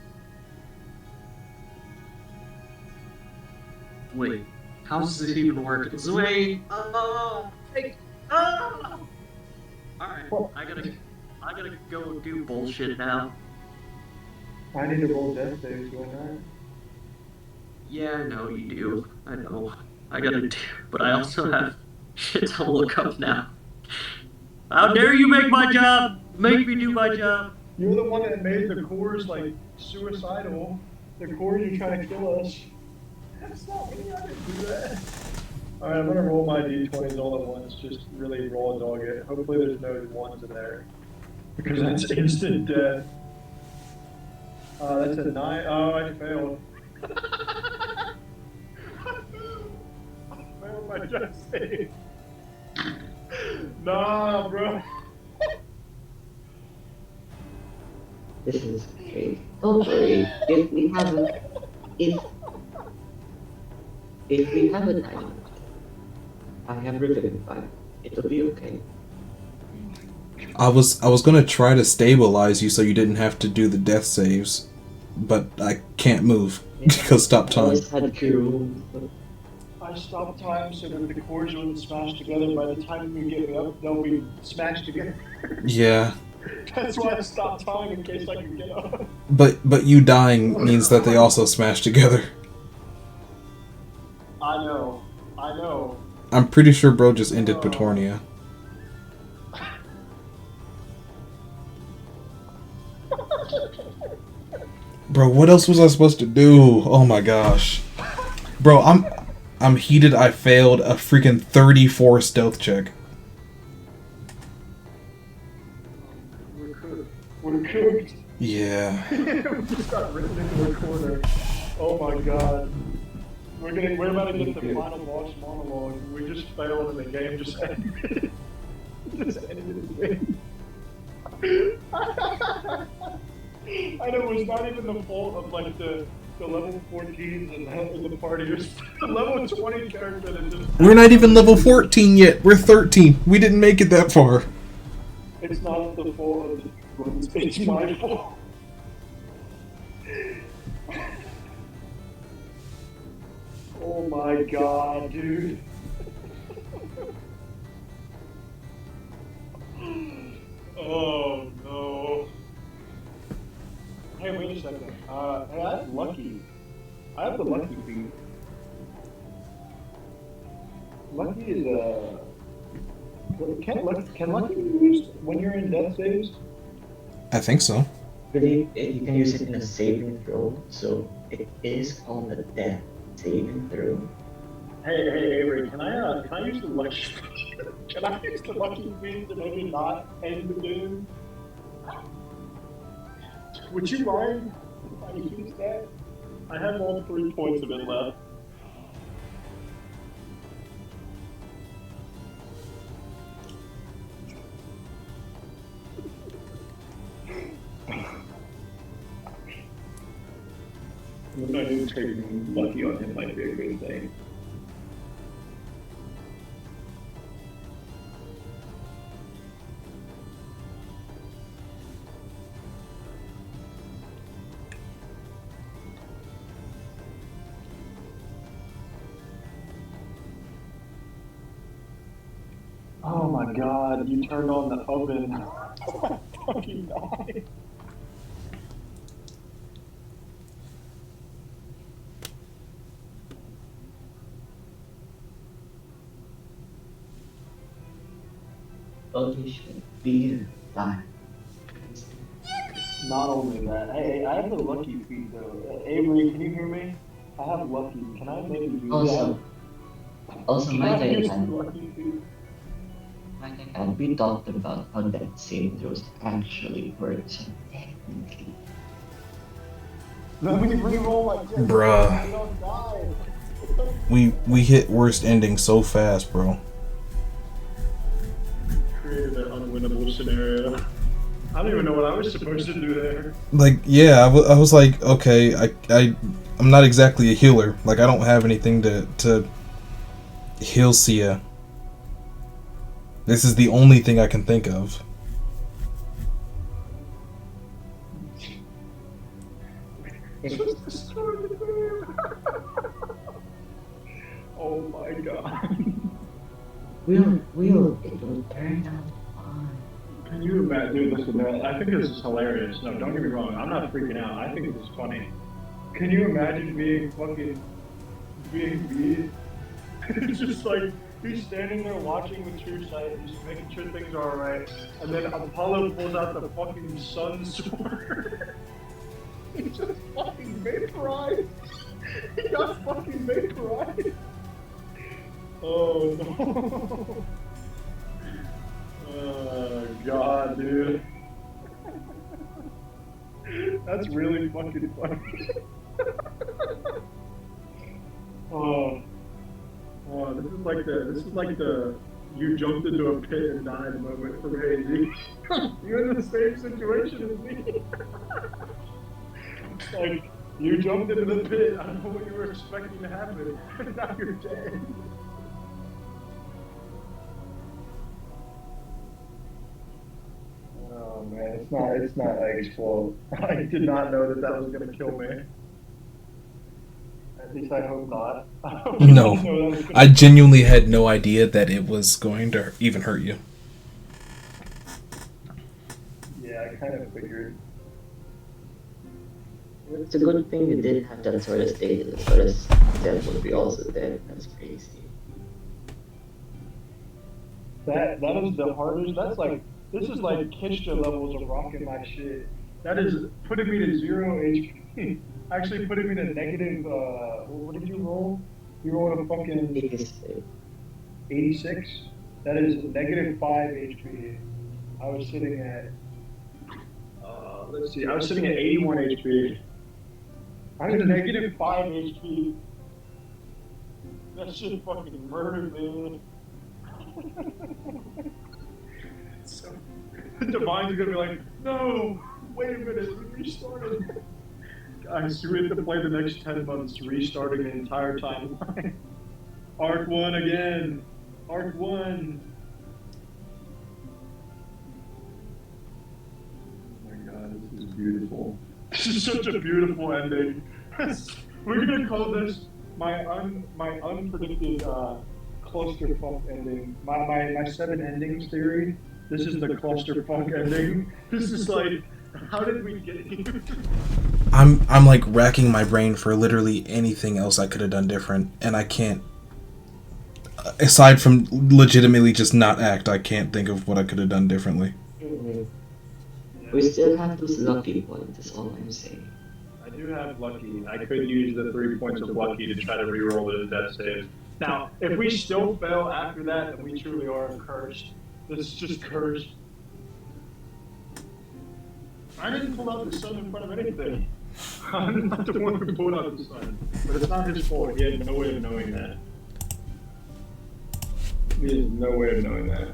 Wait, how does this even work? Wait. Alright, I gotta go do bullshit now. I need to roll death saves, do I not? Yeah, I know you do. I know. I gotta do, but I also have shit to look up now. How dare you make my job? Make me do my job. You're the one that made the cores like suicidal. The cores are trying to kill us. That's not me. I didn't do that. All right, I'm gonna roll my d20s all at once. Just really raw dog it. Hopefully, there's no ones in there because that's instant death. That's a 9. Oh, I failed. I failed my death save. Nah, bro. This is great. Don't worry. If if we have a diamond, I have revived. It'll be okay. I was gonna try to stabilize you so you didn't have to do the death saves, but I can't move because stop I time. always had Kiro, but I stopped time so that the cores wouldn't smash together. By the time you get me up, they'll be smashed together. Yeah, That's why I stopped time in case I could get up. but you dying means that they also smash together. I know. I'm pretty sure bro just ended Petornia. Bro, what else was I supposed to do? Oh my gosh. Bro, I'm heated. I failed a freaking 34 stealth check. We're cooked. Yeah. We just got written into a corner. Oh my god. We're about to get the final boss monologue. We just failed and the game just ended. Just ended the game. And it was not even the fault of like the level 14s and the party. It was the level 20 character that just. We're not even level 14 yet. We're 13. We didn't make it that far. It's not the fault of the it's my fault. Oh my god, dude. Oh no. Hey, wait a second. Hey, I have lucky. I have the lucky feat. Lucky is can lucky be used when you're in death saves? I think so. really, you can use it in a saving throw, so it is called a death saving throw. Hey, Avery, can I use the lucky can I use the lucky feat to maybe not end the game? Would you mind if I use that? I have all 3 points of it left. When I do take lucky on him might be a good thing. Oh my god, you turned on the oven. I fucking died. Okay, should be fine. Not only that, hey, I have the lucky feat though. Avery, can you hear me? I have lucky. Can I maybe use Also, also that? my Can I use thing, the lucky feat? and we talked about how that saving throws actually works technically. Let me reroll like this. Bruh. I don't die. We hit worst ending so fast, bro. Created an unwinnable scenario. I don't even know what I was supposed to do there. Like, yeah, I was like, okay, I'm not exactly a healer. Like, I don't have anything to heal Sia. This is the only thing I can think of. Just destroy the game. Oh my god. Will, it will turn out fine. Can you imagine? Dude, listen, man, I think this is hilarious. No, don't get me wrong. I'm not freaking out. I think this is funny. Can you imagine being me? It's just like he's standing there watching with true sight, just making sure things are alright, and then Apollo pulls out the fucking sun sword. He just fucking vaporized. He got fucking vaporized. Oh no. Oh god, dude. That's really fucking funny. Oh, this is like the you jumped into a pit and died moment from Hazy. You're in the same situation as me. It's like you jumped into the pit. I don't know what you were expecting to happen. Now you're dead. Oh man, it's not Egg's fault. I did not know that was gonna kill me. At least I hope not. No, I genuinely had no idea that it was going to even hurt you. Yeah, I kind of figured. It's a good thing you didn't have that sort of stage, as sort of Zeb would be also dead. That's crazy. That is the hardest. That's like this is like Kishta levels of rocking my shit. That is putting me to 0 HP. Actually putting me to negative. What did you roll? You rolled a fucking 86. That is negative 5 HP. I was sitting at. Let's see. I was sitting at 81 HP. I was negative 5 HP. That shit fucking murdered me. So, Divine's gonna be like, no, wait a minute, we restarted. Guys, we have to play the next 10 months restarting the entire timeline. Arc 1 again. Arc 1. Oh my god, this is beautiful. This is such a beautiful ending. We're gonna call this my unpredicted clusterfuck ending. My 7 endings theory. This is the clusterfuck ending. This is like, how did we get here? I'm like racking my brain for literally anything else I could have done different, and I can't. Aside from legitimately just not act, I can't think of what I could have done differently. We still have those lucky points, that's all I'm saying. I do have lucky. I could use the 3 points of lucky to try to reroll it as death save. Now, if we still fail after that, then we truly are cursed. This is just cursed. I didn't pull out the sun in front of anything. I'm not the one who pulled out the sun. But it's not his fault. He had no way of knowing that. He has no way of knowing that.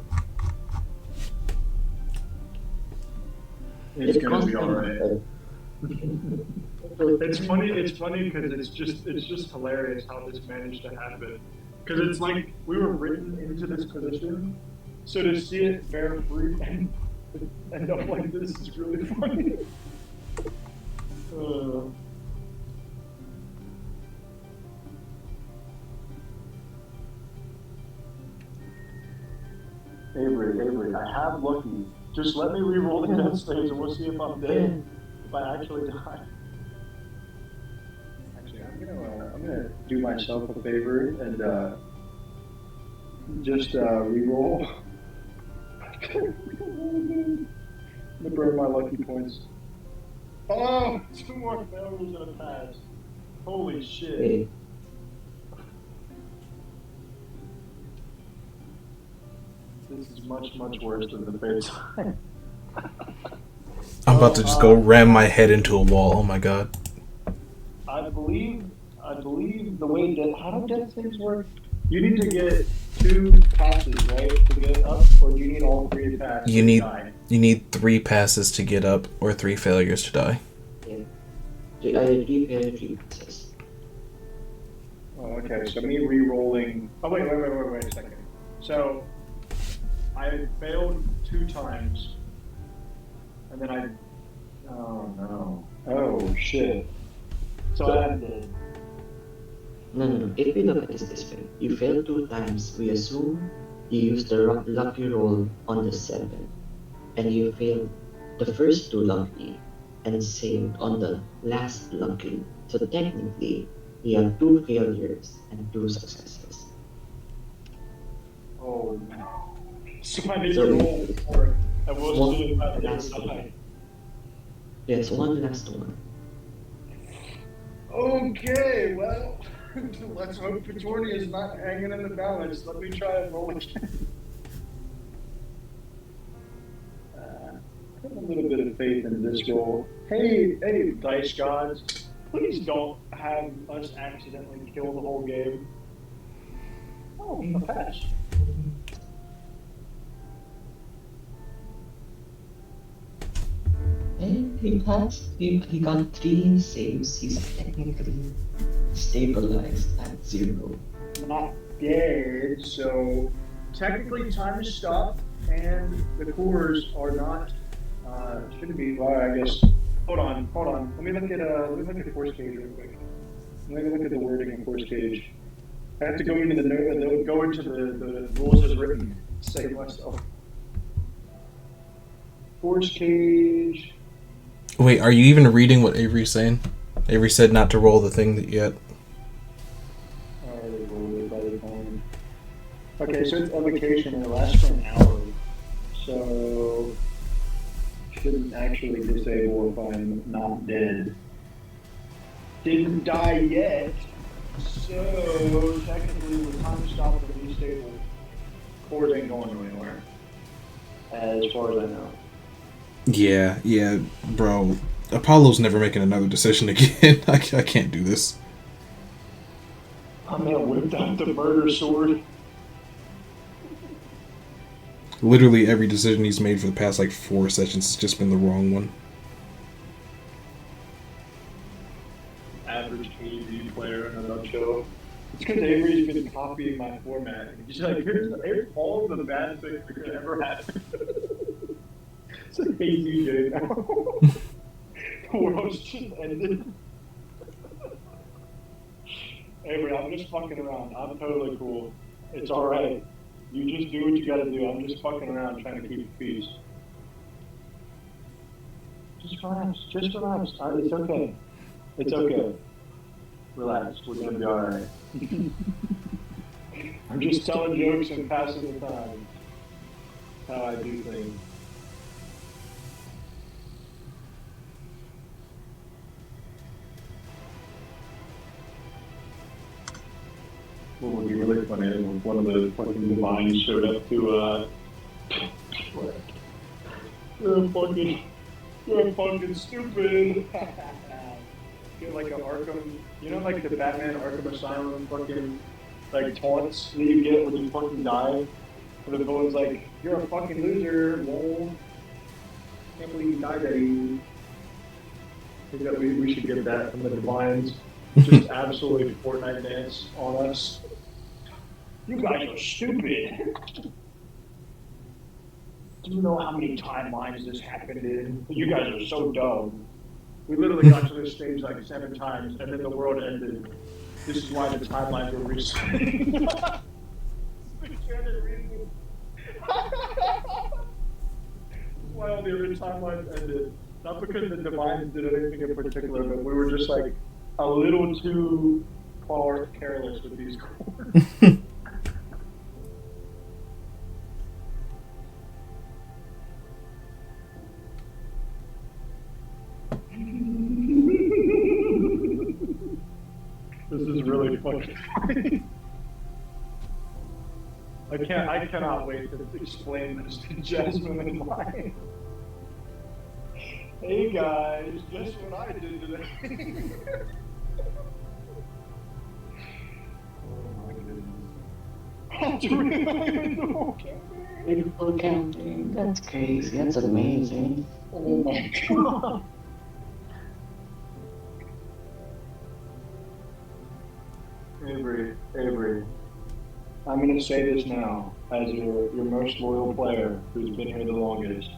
It's gonna be alright. It's funny because it's just hilarious how this managed to happen. Because it's like we were written into this position, so to see it bear fruit and end up like this is really funny. Avery, I have lucky. Just let me re-roll the death stage and we'll see if I'm dead. If I actually die. Actually, I'm gonna do myself a favor and just re-roll. I'm gonna burn my lucky points. Oh, 2 more failures and a pass. Holy shit. Hey. This is much worse than the face. I'm about to just go ram my head into a wall. Oh my god. I believe the way how do death saves work? You need to get 2 passes, right, to get up, or do you need all 3 passes to die? You need 3 passes to get up, or 3 failures to die. Yeah. Either 3 failures, 3 passes. Oh, okay, so me re-rolling. Oh wait a second. So I failed 2 times, and then I. Oh no! Oh shit! So I'm dead. No. If we look at this way, you failed 2 times. We assume you used the lucky roll on the 7th, and you failed the first 2 lucky and saved on the last lucky. So technically, we have 2 failures and 2 successes. Oh no! So I need So to roll more, and we'll see if one I ever last die. one. Yes, one last one. Okay, well, let's hope Petornia is not hanging in the balance. Let me try and roll again. I have a little bit of faith in this roll. Hey, dice gods, please don't have us accidentally kill the whole game. Oh, a pass. And he passed. He got 3 saves. He's technically stabilized at 0. Not dead, so technically time is stopped, and the cores are not. Shouldn't be. Well, I guess. Hold on. Let me look at force cage real quick. Let me look at the wording in force cage. I have to go into the rules as written. Save myself. Force cage. Wait, are you even reading what Avery's saying? Avery said not to roll the thing that yet. I already rolled it by the time. Okay, so it's evocation and it lasts for an hour. So shouldn't actually disable if I'm not dead. Didn't die yet. So technically the time stop will be stable. Cores ain't going anywhere. As far as I know. Yeah, bro. Apollo's never making another decision again. I can't do this. I man whipped out the murder sword. Literally every decision he's made for the past like 4 sessions has just been the wrong one. Average KD player in a nutshell. It's because Avery's been copying my format. He's like, here's all of the bad things that could ever happen. It's like AZJ now. The world's just ended. Avery, I'm just fucking around. I'm totally cool. It's alright. You just do what you gotta do. I'm just fucking around trying to keep the peace. Just relax. Just relax. It's okay. It's okay. Relax. We're gonna be alright. I'm just telling jokes and passing the time. How I do things. What would be really funny is if one of the fucking divines showed up to, you're fucking stupid. Get like a Arkham, like the Batman Arkham Asylum fucking, like, taunts that you get when you fucking die. And the villain's like, you're a fucking loser, lol. Can't believe you died, Eddie. I think that we should get that from the divines. Just absolutely Fortnite dance on us. You guys are stupid. Do you know how many timelines this happened in? You guys are so dumb. We literally got to this stage like 7 times, and then the world ended. This is why the timelines were reset. That's why all the other timelines ended. Not because the divines did anything in particular, but we were just like a little too far careless with these cores. This is really fucking funny. I cannot wait to explain this to Jasmine and mine. Hey guys, guess what I did today? Oh my goodness. Beautiful camping. That's crazy. That's amazing. Oh my god. Avery. I'm going to say this now as your most loyal player who's been here the longest.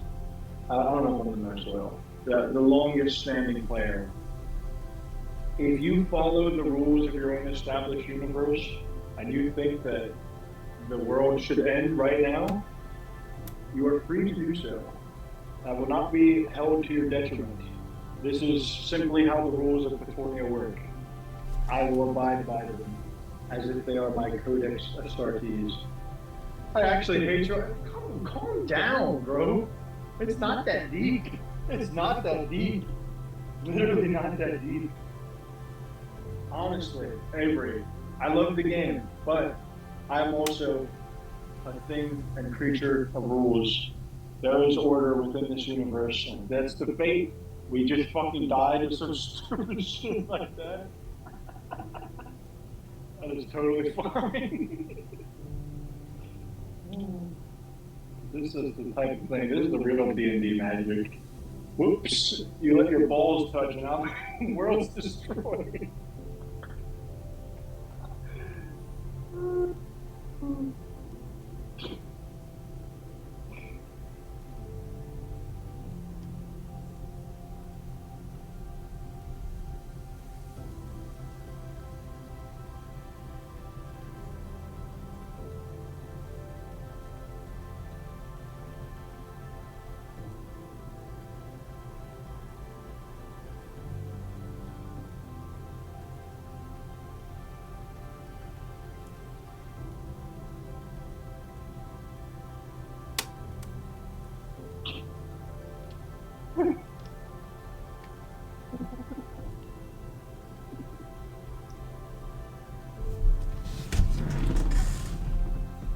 I don't know if I'm the most loyal. The longest standing player. If you follow the rules of your own established universe and you think that the world should end right now, you are free to do so. That will not be held to your detriment. This is simply how the rules of Petornia work. I will abide by them as if they are my Codex Astartes. I actually hate you. Calm down, bro. It's not that deep. It's not that deep. Literally not that deep. Honestly, Avery, I love the game, but I'm also a thing and creature of rules. There is order within this universe, and that's the fate. We just fucking died of some stupid shit like that. That is totally fine. This is the type of thing. This is the real D&D magic. Whoops! You let your balls touch, and now the world's destroyed.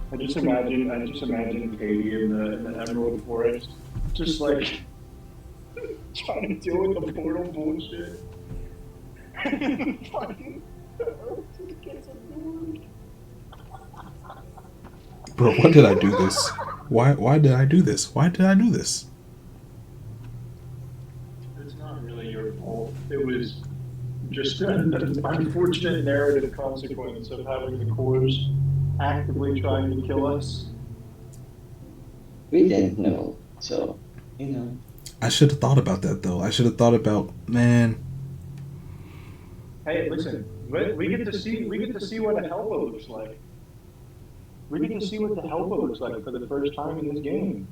I just imagine Katie in the Emerald Forest, just like trying to deal with the portal bullshit. Fucking just gets ignored. Bro, why did I do this? Why did I do this? Why did I do this? It's not really your fault. It was just an unfortunate narrative consequence of having the cores actively trying to kill us. We didn't know, so you know. I should have thought about that though. I should have thought about, man. Hey, listen, we get to see what a Helpo looks like. We get to see what the Helpo looks like for the first time in this game.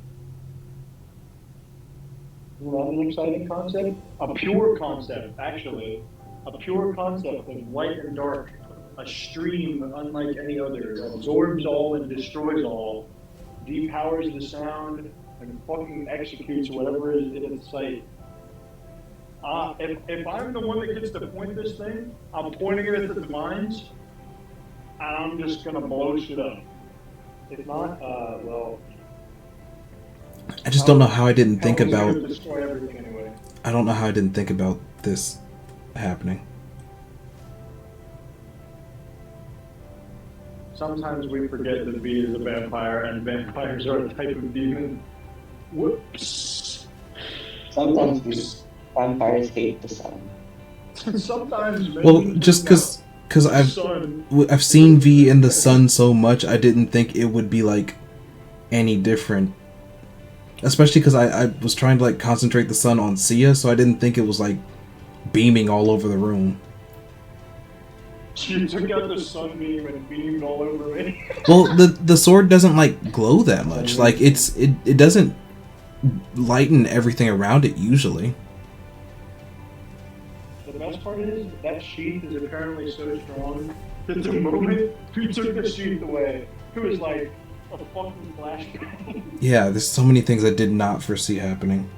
Isn't that an exciting concept? A pure concept, actually. A pure concept of light and dark. A stream unlike any other. Absorbs all and destroys all. Depowers the sound and fucking executes whatever is in its sight. If I'm the one that gets to point this thing, I'm pointing it at the mines, and I'm just gonna blow shit up. If not, well. I just don't know how I didn't think about. Destroy everything anyway. I don't know how I didn't think about this happening. Sometimes we forget that V is a vampire and vampires are a type of demon. Whoops. Sometimes vampires hate the sun. Sometimes. Well, just because I've seen V in the sun so much, I didn't think it would be like any different. Especially because I was trying to like concentrate the sun on Sia, so I didn't think it was like beaming all over the room. You took out the sunbeam and beamed all over me. Well, the sword doesn't like glow that much. Like it doesn't lighten everything around it usually. The best part is that sheath is apparently so strong that the moment you took the sheath away, it was like a fucking flashbang. Yeah, there's so many things I did not foresee happening.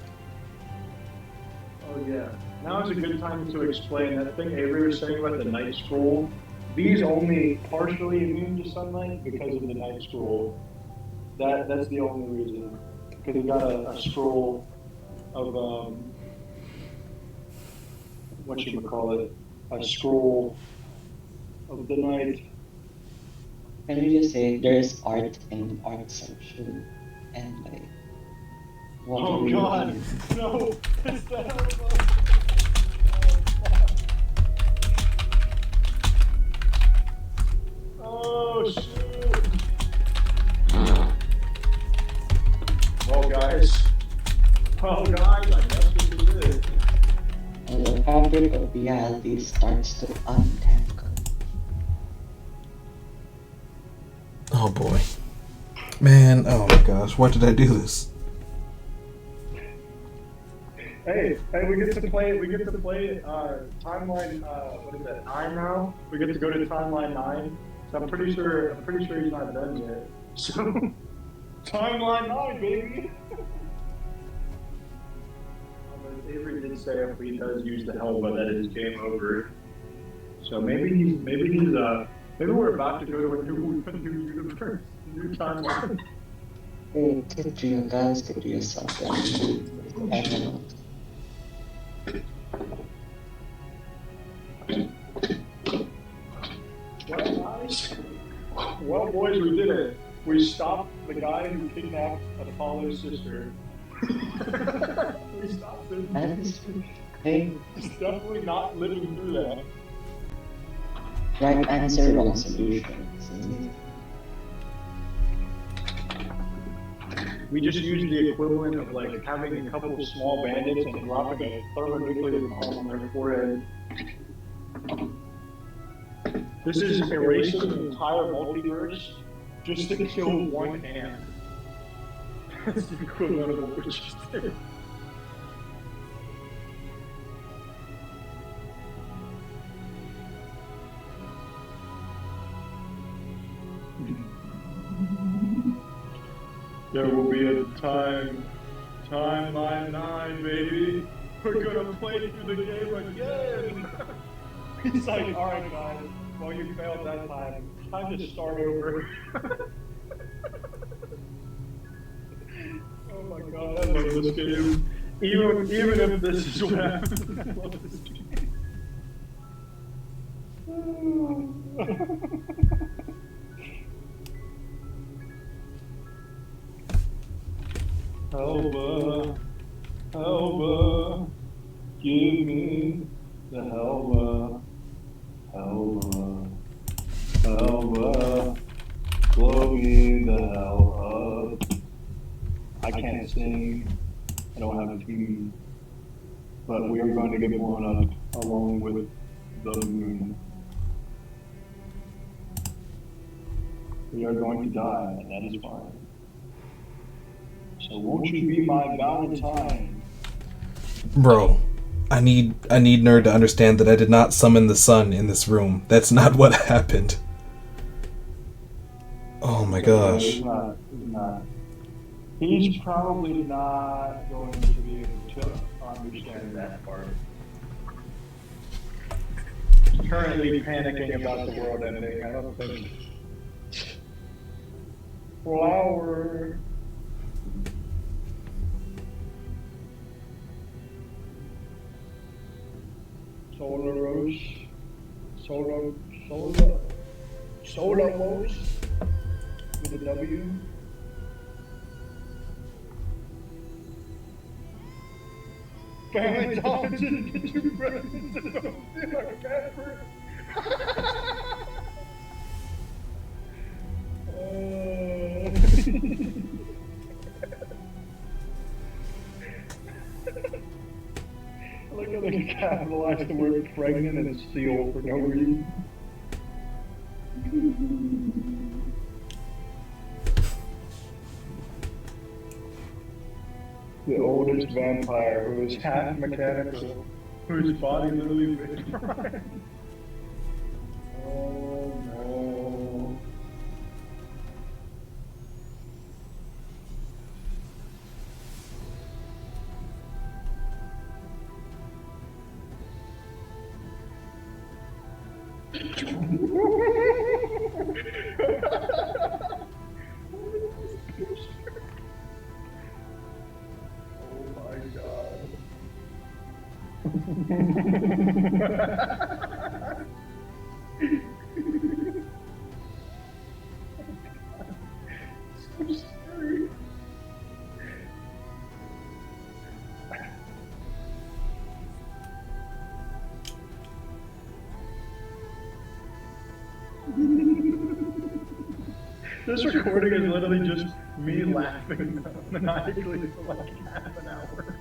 Oh yeah. Now is a good time to explain that thing Avery was saying about the night scroll. V's only partially immune to sunlight because of the night scroll. That's the only reason. Because he got a scroll of whatchamacallit, a scroll of the night. Can we just say there's art in the art section and like what Oh we god! do. No! It's the hell Oh shit! reality starts to untangle. Oh boy. Man, oh my gosh, why did I do this? Hey, we get to play. Timeline. What is that? 9 now. We get to go to timeline 9. So I'm pretty sure he's not done yet. So timeline 9, baby. Although Avery did say if he does use the Helva, that is game over. So maybe we're about to go to a new universe, new timeline. Hey, tip to you guys, tip to yourself. I don't know. Well, guys. Well, boys, we did it. We stopped the guy who kidnapped Apollo's sister. We stopped him. That is hey, He's definitely not living through that. right answer, wrong solution. We just used the equivalent of like having a couple of small bandits and dropping a thermonuclear bomb on their forehead. This is erasing the entire multiverse just to kill one hand. That's the equivalent of what we just did. There will be a timeline 9, baby. We're gonna play through the game again. He's like, all right, guys. Well, you failed that time. Time to start over. Oh my god, I love this game. Even if this is what happens, I love this game. Helva, Helva, give me the Helva, Helva, Helva, blow me the hell up. I can't sing, I don't have a tune, but we are going to get blown up along with the moon. We are going to die, and that is fine. So won't you be my Valentine? Bro, I need Nerd to understand that I did not summon the sun in this room. That's not what happened. Oh my gosh. He's not. He's probably not going to be able to understand that part. He's currently panicking about the world ending. I don't think. Flower. Solar Rose. Solar Rose. With a W. Family Dolphins and get your presents and don't steal our Casper. I like how they capitalized the word pregnant and steal for no reason. The oldest vampire who is half mechanical, whose body literally vaporized. Oh no. So scary. This recording is literally just me laughing maniacally for like half an hour.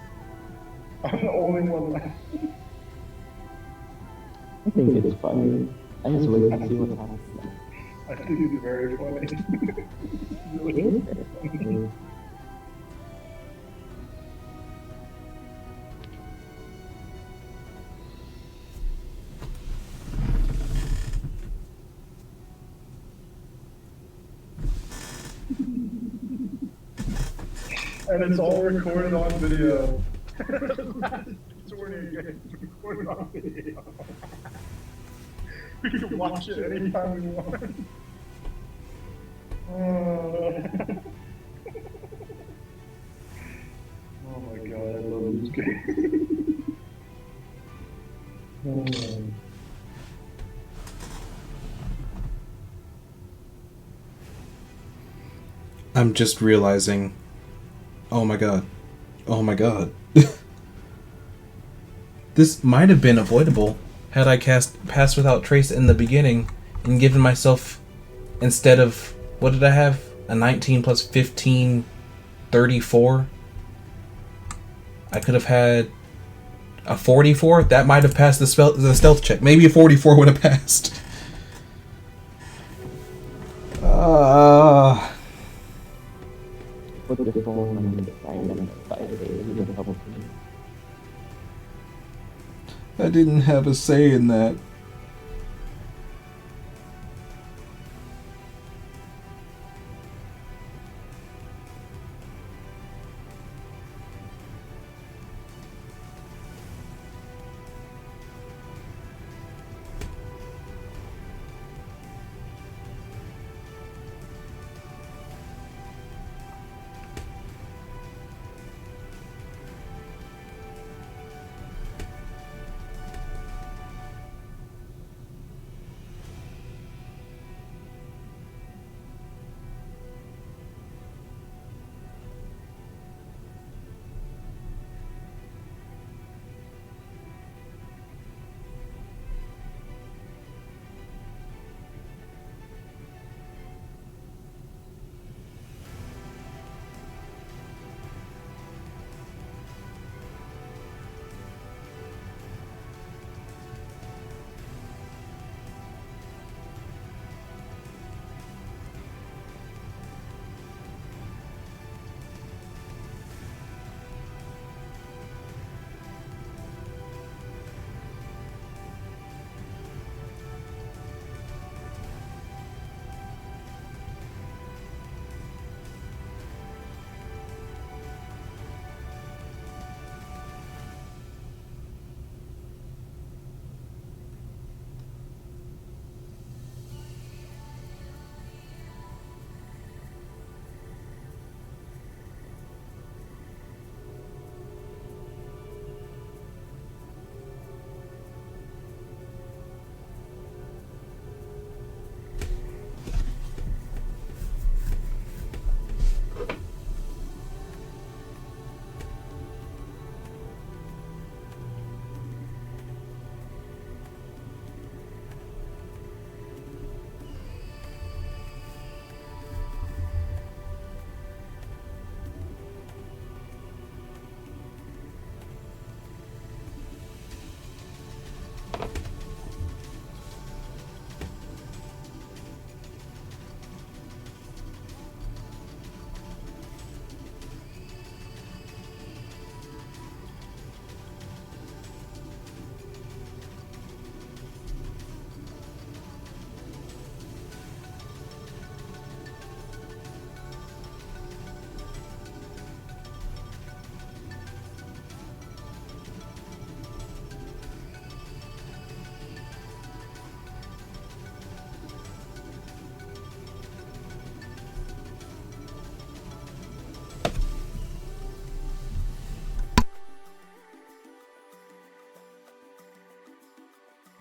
I'm the only one laughing. I think it's funny. I just wait to see what happens. I think it's very funny. It Really is very funny. And it's all recorded on video. Petornia game recorded on video. We can watch it anytime we want. Oh my god, I love this game. I'm just realizing. Oh my god. Oh my god. This might have been avoidable had I cast Pass Without Trace in the beginning and given myself, instead of, what did I have? A 19 plus 15, 34. I could have had a 44. That might have passed the stealth check. Maybe a 44 would have passed. Put the phone on the silent side with a couple things. I didn't have a say in that.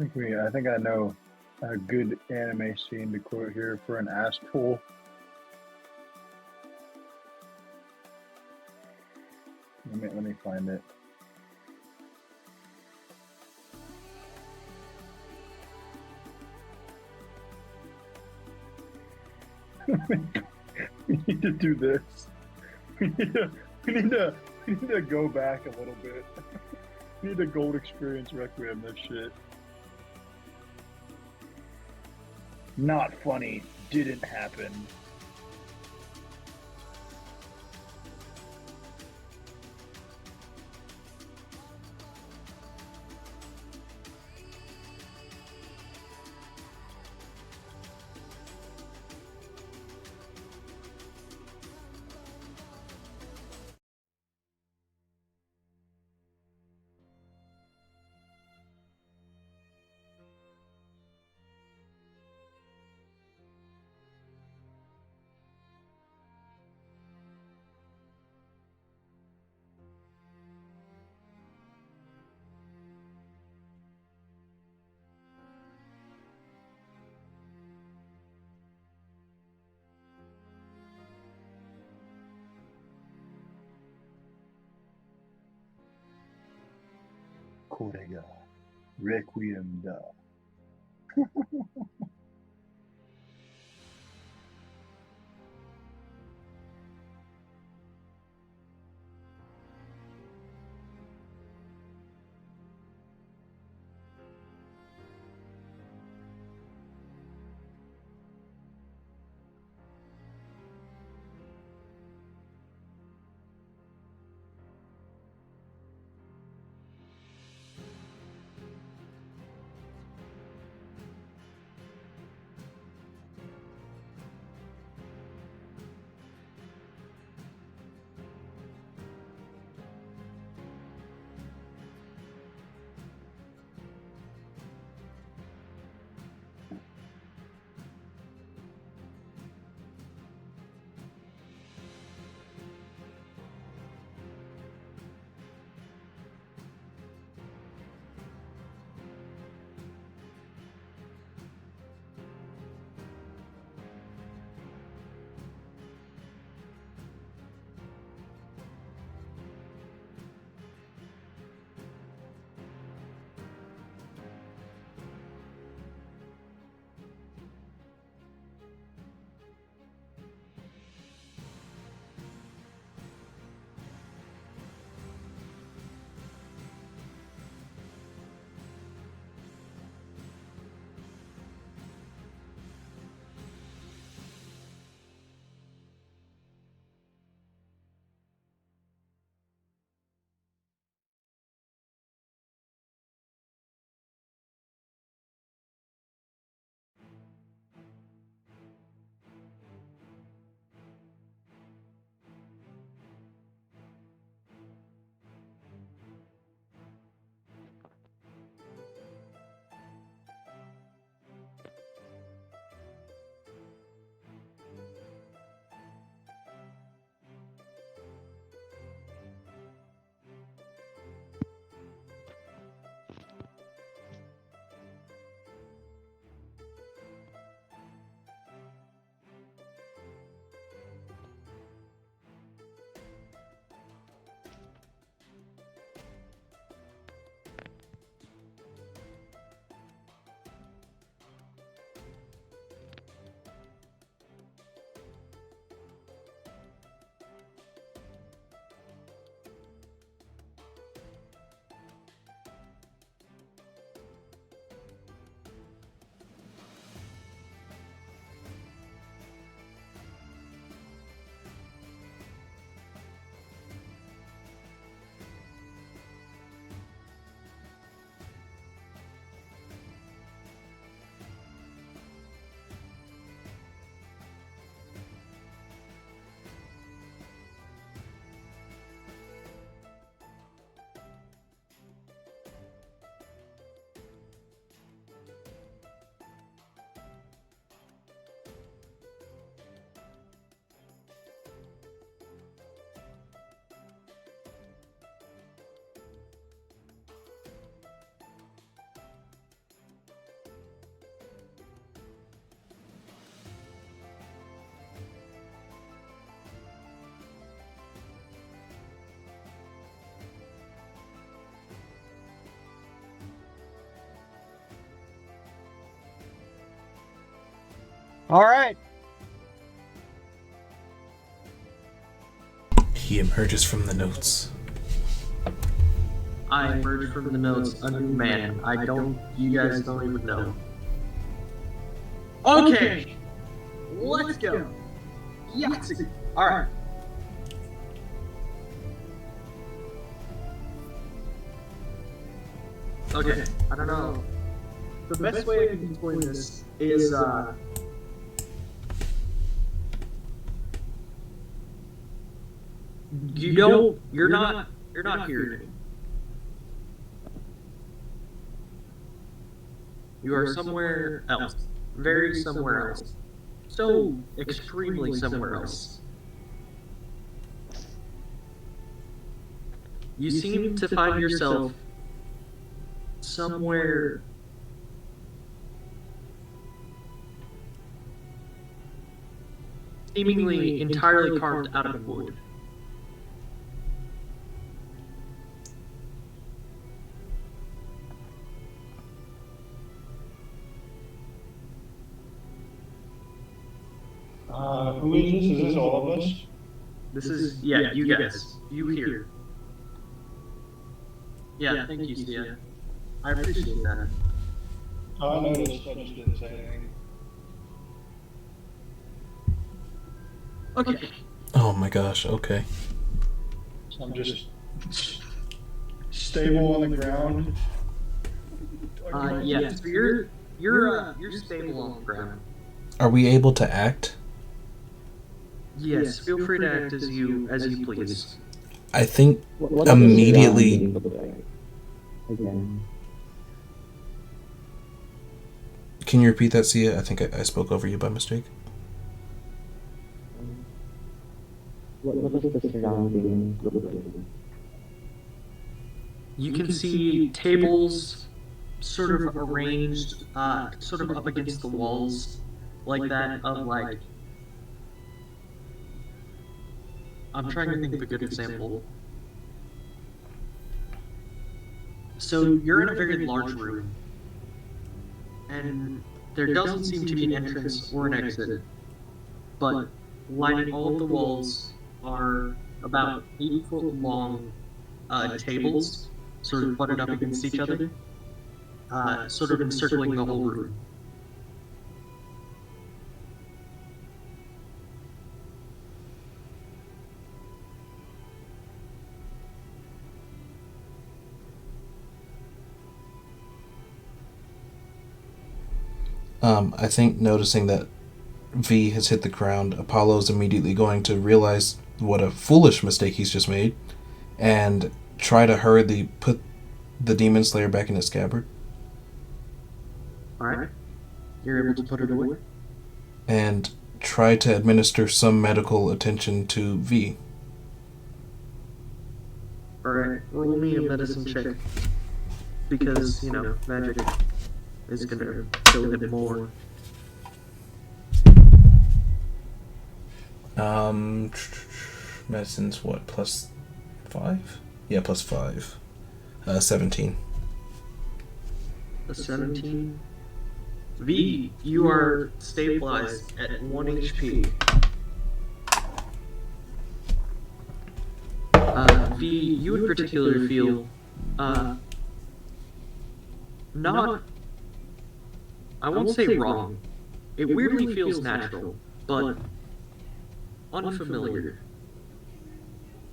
I think I know a good anime scene to quote here for an ass pull. Let me find it. We need to do this. We need to go back a little bit. We need a gold experience requiem this shit. not funny, didn't happen. Korega Requiem da. All right. He emerges from the notes. I emerged from the notes, a new man. You guys don't even know. Okay, let's go. Yahtzee. All right. Okay, I don't know. The best way I can explain this is you're not here. You are somewhere else. Very somewhere else. So extremely somewhere else. You seem to find yourself somewhere seemingly entirely carved out of wood. Who is this? Is this all of us? This is, yeah, you guys. You here. Yeah, thank you, Sia. I appreciate that. I noticed. I just didn't say anything. Okay. Oh my gosh, okay. So I'm just stable on the ground. Yeah, so you're stable on the ground. Are we able to act? Yes, feel free to act as you please. I think What immediately. Again. Can you repeat that, Sia? I think I spoke over you by mistake. What does the surrounding look like? You can see tables sort of arranged, sort of up against the walls, like that of like. I'm trying to think of a good example. So you're in a very large room, and there doesn't seem to be an entrance or an exit, but lining all of the walls are about 8-foot long tables, sort of butted up against each other, sort of encircling the whole room. I think noticing that V has hit the ground, Apollo's immediately going to realize what a foolish mistake he's just made and try to hurriedly put the Demon Slayer back in his scabbard. Alright. You're able to put it away? And try to administer some medical attention to V. Alright, roll me a medicine check. Because, you know, magic is gonna kill him more. Medicine's what, +5? Yeah, +5. 17. A 17? V, you are stabilized at 1 HP. V, you would particularly feel, not, I won't say wrong. It weirdly feels natural, but unfamiliar.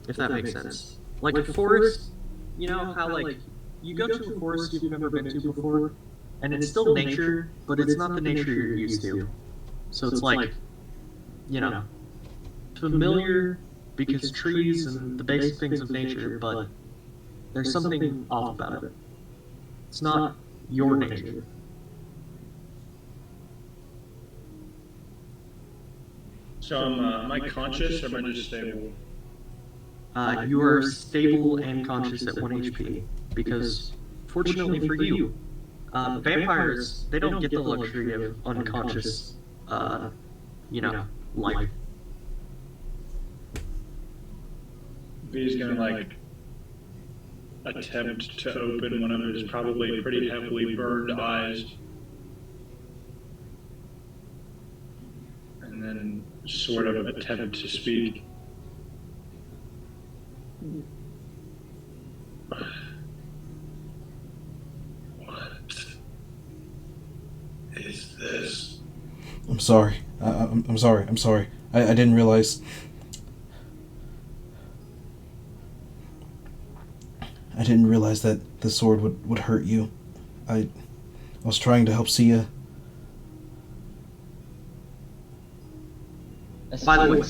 If that makes sense. Like a forest, you know how like, you go to a forest you've never been to before, and it's still nature, but it's not the nature you're used to. So it's like, you know, familiar because trees and the basic things of nature, but there's something off about it. It's not your nature. So am I conscious or am I just stable? You are stable and conscious at 1 HP, because, fortunately for you, vampires, they don't get the luxury of unconscious, you know, life. V's gonna, like, attempt to open one of his probably pretty heavily burned eyes. And then sort of attempt to speak. What is this? I'm sorry. I'm sorry. I'm sorry. I didn't realize. I didn't realize that the sword would hurt you. I was trying to help Sia. By the way, She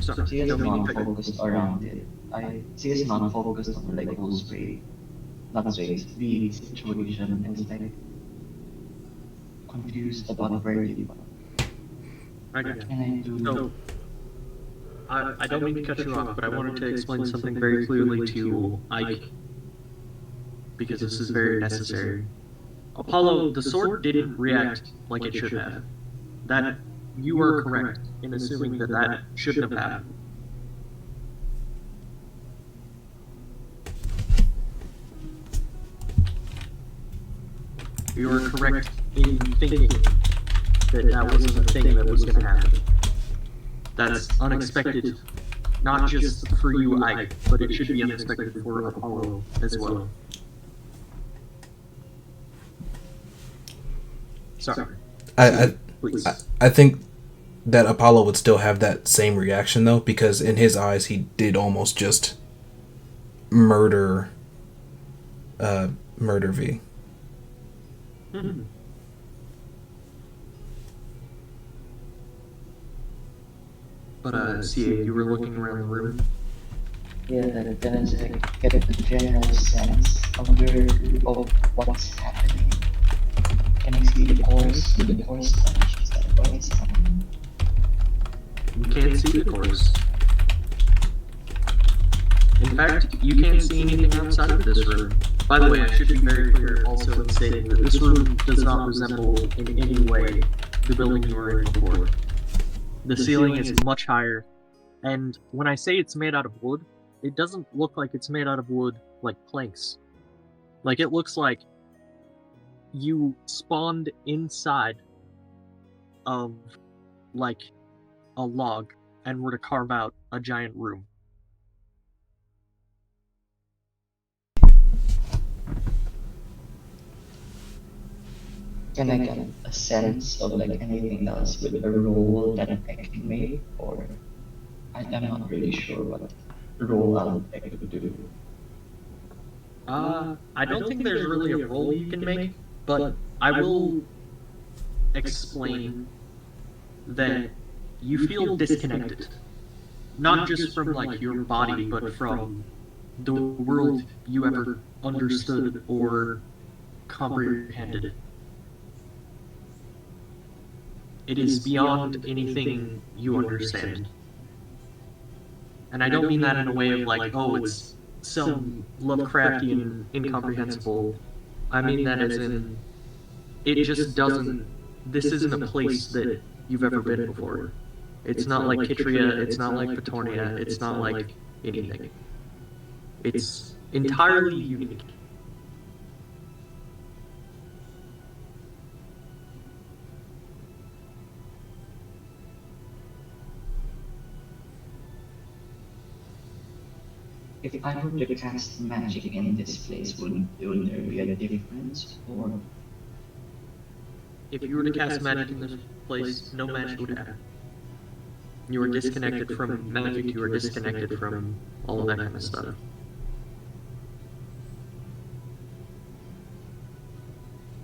sorry, is don't mean not to cut you. focused around it. She is not focused on like who's way, not way, the situation and is like confused about where you are. Okay. And I do. So, I don't mean to cut you off, but I wanted to explain something very clearly to Ike, because this is very necessary. Apollo, the sword didn't react like it should have. That, you are correct in assuming that that shouldn't have happened. You are correct in thinking that that wasn't a thing that was going to happen. That's unexpected, not just for you, Ike, but it should be unexpected for Apollo as well. Sorry. Please. I think that Apollo would still have that same reaction though, because in his eyes he did almost just murder V. Mm-hmm. But, CA, you were looking around the room? Yeah, that is like get a general sense of what's happening. Can I see the course? The course touch? Is that what it's happening? You can't see the course. In fact, you can't see anything outside of this room. By the way, I should be very clear also in stating that this room does not resemble in any way the building you were in before. The ceiling is much higher, and when I say it's made out of wood, it doesn't look like it's made out of wood like planks. Like, it looks like you spawned inside of, like, a log and were to carve out a giant room. Can I get a sense of like anything else with a role that I can make, or I'm not really sure what role I could do. I don't think there's really a role you can make, but I will explain that you feel disconnected. Not just from, like, your body, but from the world you ever understood or comprehended. It is beyond anything you understand. And I don't mean that in a way of like, oh, it's some Lovecraftian incomprehensible. I mean that as in, it just doesn't, this isn't a place that you've ever been before. It's not like Kitria, it's not like Petornia, it's not like anything. It's entirely unique. If I were to cast magic in this place, would there be a difference, or If you were to cast magic in this place, no magic would happen. You are disconnected from magic, you are disconnected from all of that kind of stuff.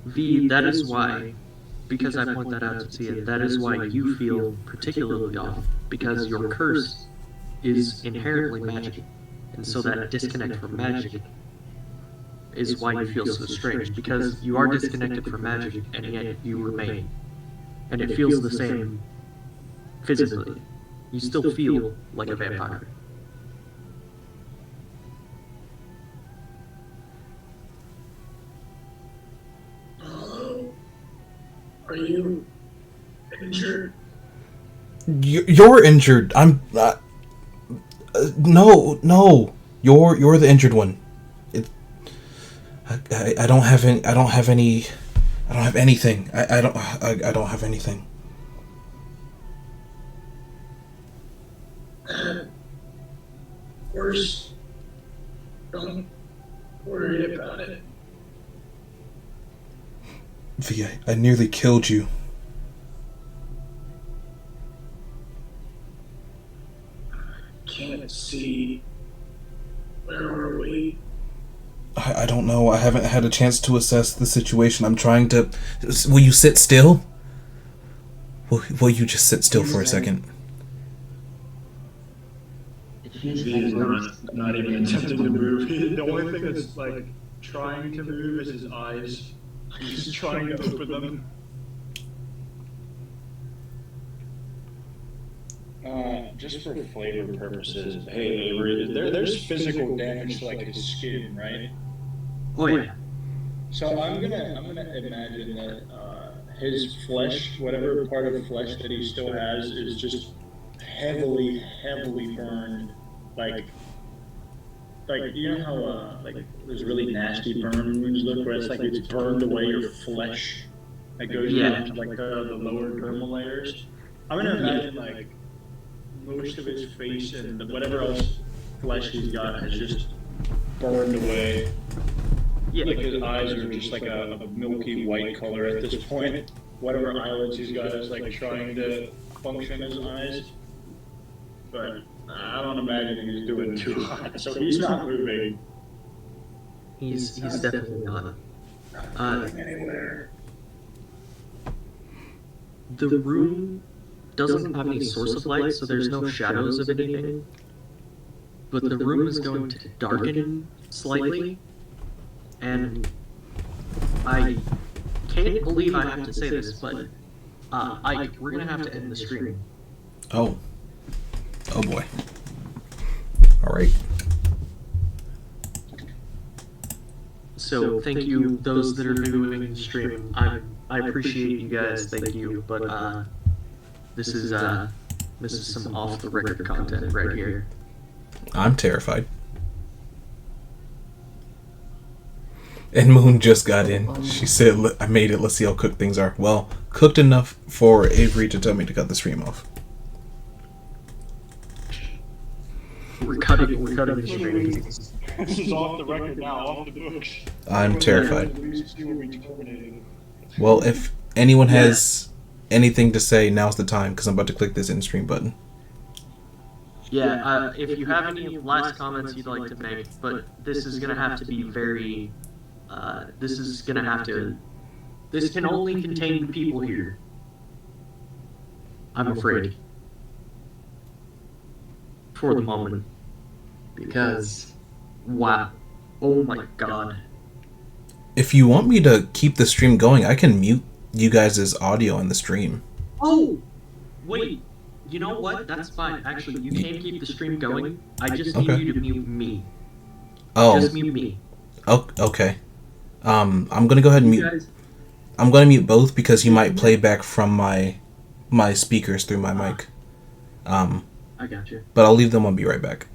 V, that is why, because I point that out to Tia, that is why you feel particularly off, because your curse is inherently magic. And so that disconnect from magic is why you feel so strange, because you are disconnected from magic, and yet you remain. And it feels the same physically. You still feel like a vampire. Hello? Are you injured? You're injured. I'm. No. You're the injured one. I don't have any. I don't have any. I don't have anything. I don't have anything. Worse. Don't worry about it. V, I nearly killed you. Can't see. Where are we? I don't know. I haven't had a chance to assess the situation. I'm trying to. Will you sit still? Will you just sit still for a second? It feels like He's we're not even attempting to move. The only thing that's like trying to move is his eyes. He's trying to open them. Just for flavor purposes, hey Avery, there's physical damage to like his skin, right? Oh yeah. So I'm gonna imagine that his flesh, whatever part of flesh that he still has, is just heavily burned. Like you know how like those really nasty burn wounds look, where it's like it's burned away your flesh that goes Yeah. down to like the lower dermal layers. I'm gonna Yeah. imagine like most of his face and whatever else flesh he's got has just burned away. Yeah. Like his eyes are just like a milky white color at this point. Whatever eyelids he's got is like trying to function as eyes, but I don't imagine he's doing too hot, so he's not moving. He's definitely not. Not going anywhere. The room doesn't have any source of light, so there's no shadows of anything. But the room is going to darken slightly, and I can't believe I have to say this, but Ike, we're gonna have to end the stream. Oh. Oh boy. All right. So thank you, those that are doing the stream. I appreciate you guys. Thank you, but this is some off the record content right here. I'm terrified. And Moon just got in. She said, I made it. Let's see how cooked things are. Well, cooked enough for Avery to tell me to cut the stream off. We're cutting the stream. This is off the record now, off the books. I'm terrified. At least see what we terminated. Well, if anyone has anything to say, now's the time, because I'm about to click this end stream button. Yeah, if you have any last comments you'd like to make, but this is gonna have to be very, this can only contain the people here. I'm afraid. For the moment. Because, wow. Oh my god. If you want me to keep the stream going, I can mute you guys' audio in the stream. Oh! Wait. You know what? That's fine. Actually, you can keep the stream going. I just need you to mute me. Oh. Just mute me. Oh, okay. I'm gonna go ahead and mute. I'm gonna mute both because you might play back from my speakers through my mic. I got you. But I'll leave them. I'll be right back.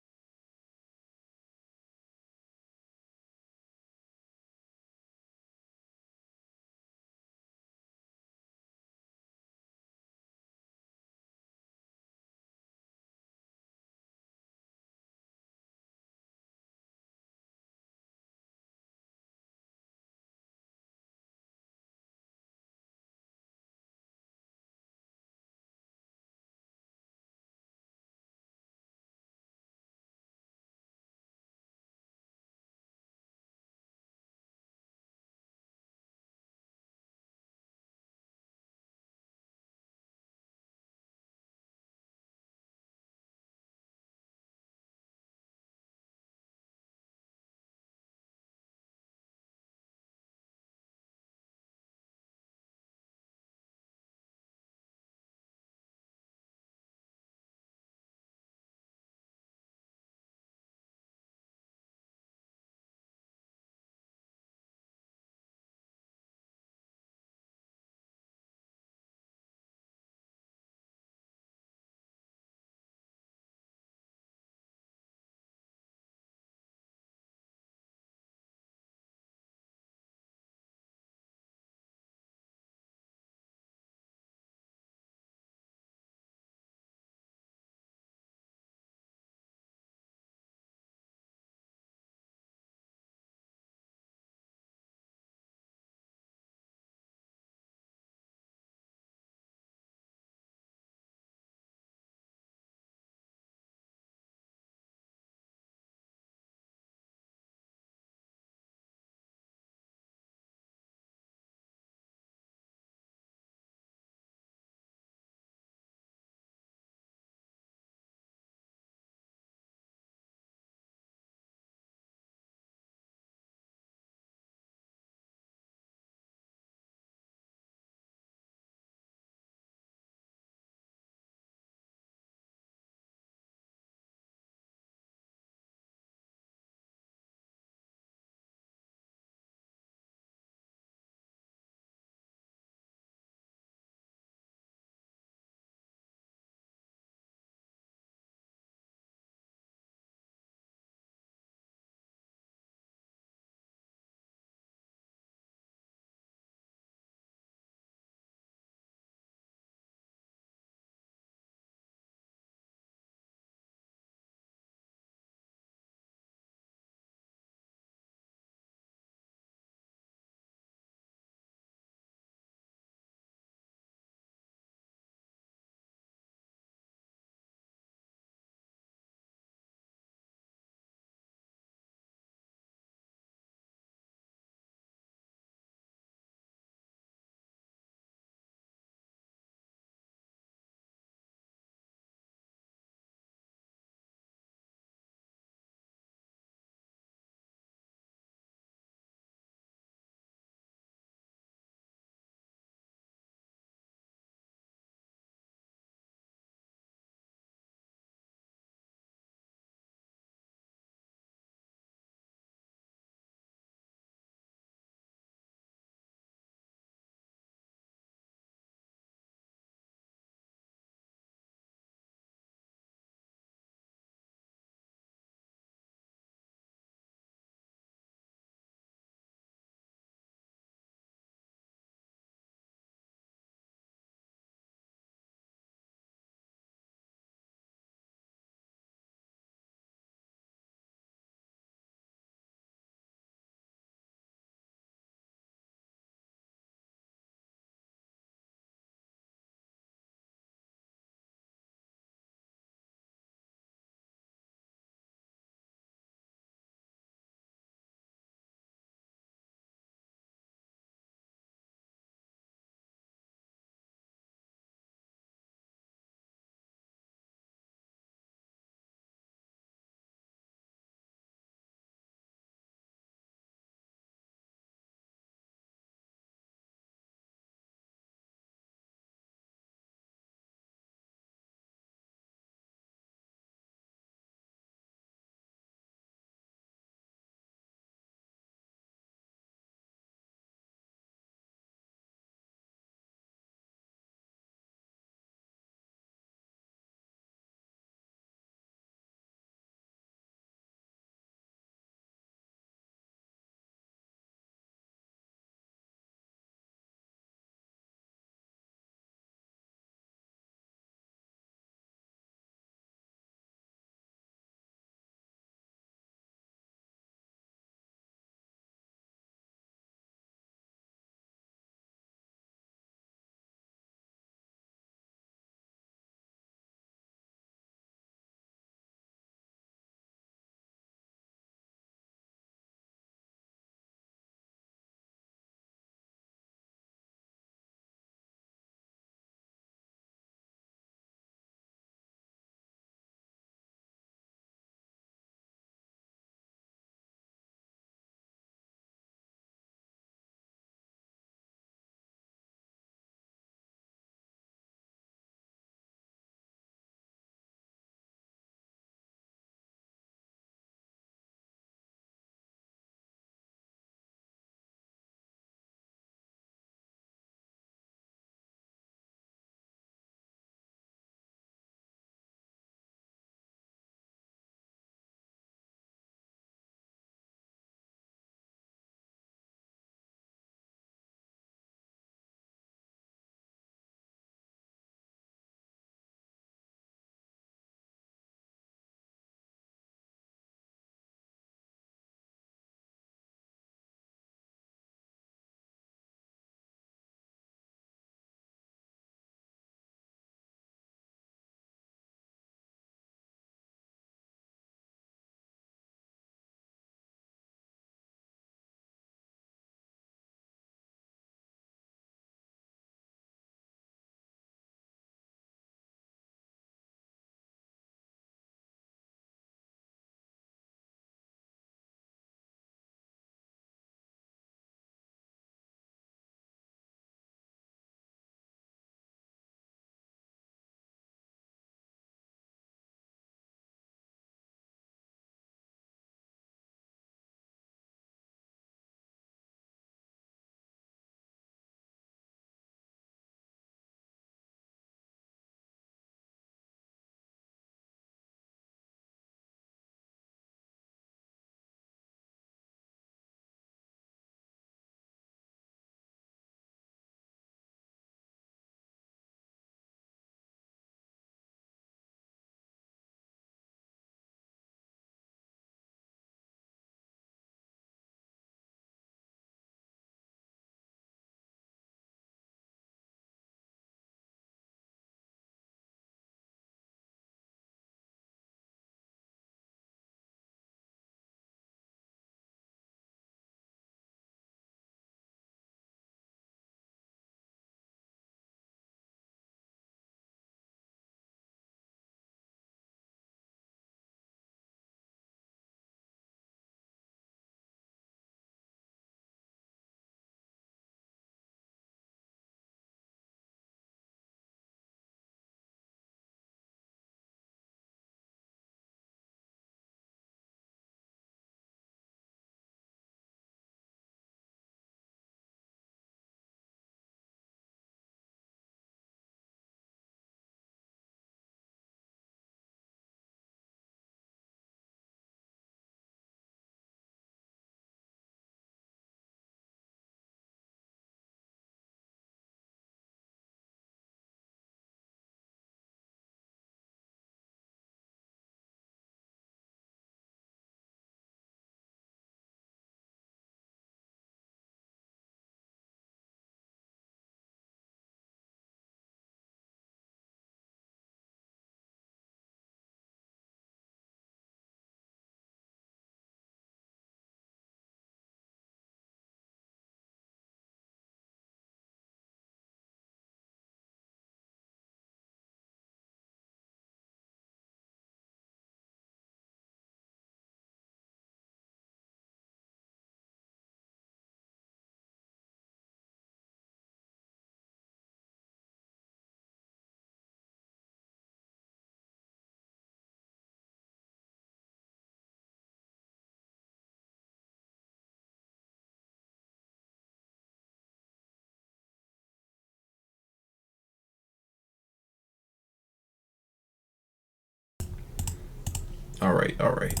All right.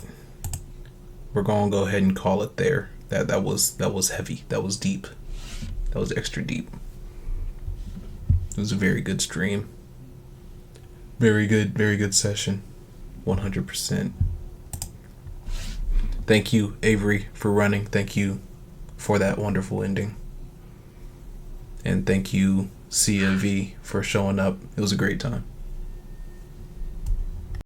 We're gonna go ahead and call it there. That was heavy. That was deep. That was extra deep. It was a very good stream. Very good session. 100%. Thank you, Avery, for running. Thank you for that wonderful ending. And thank you, Cia V, for showing up. It was a great time.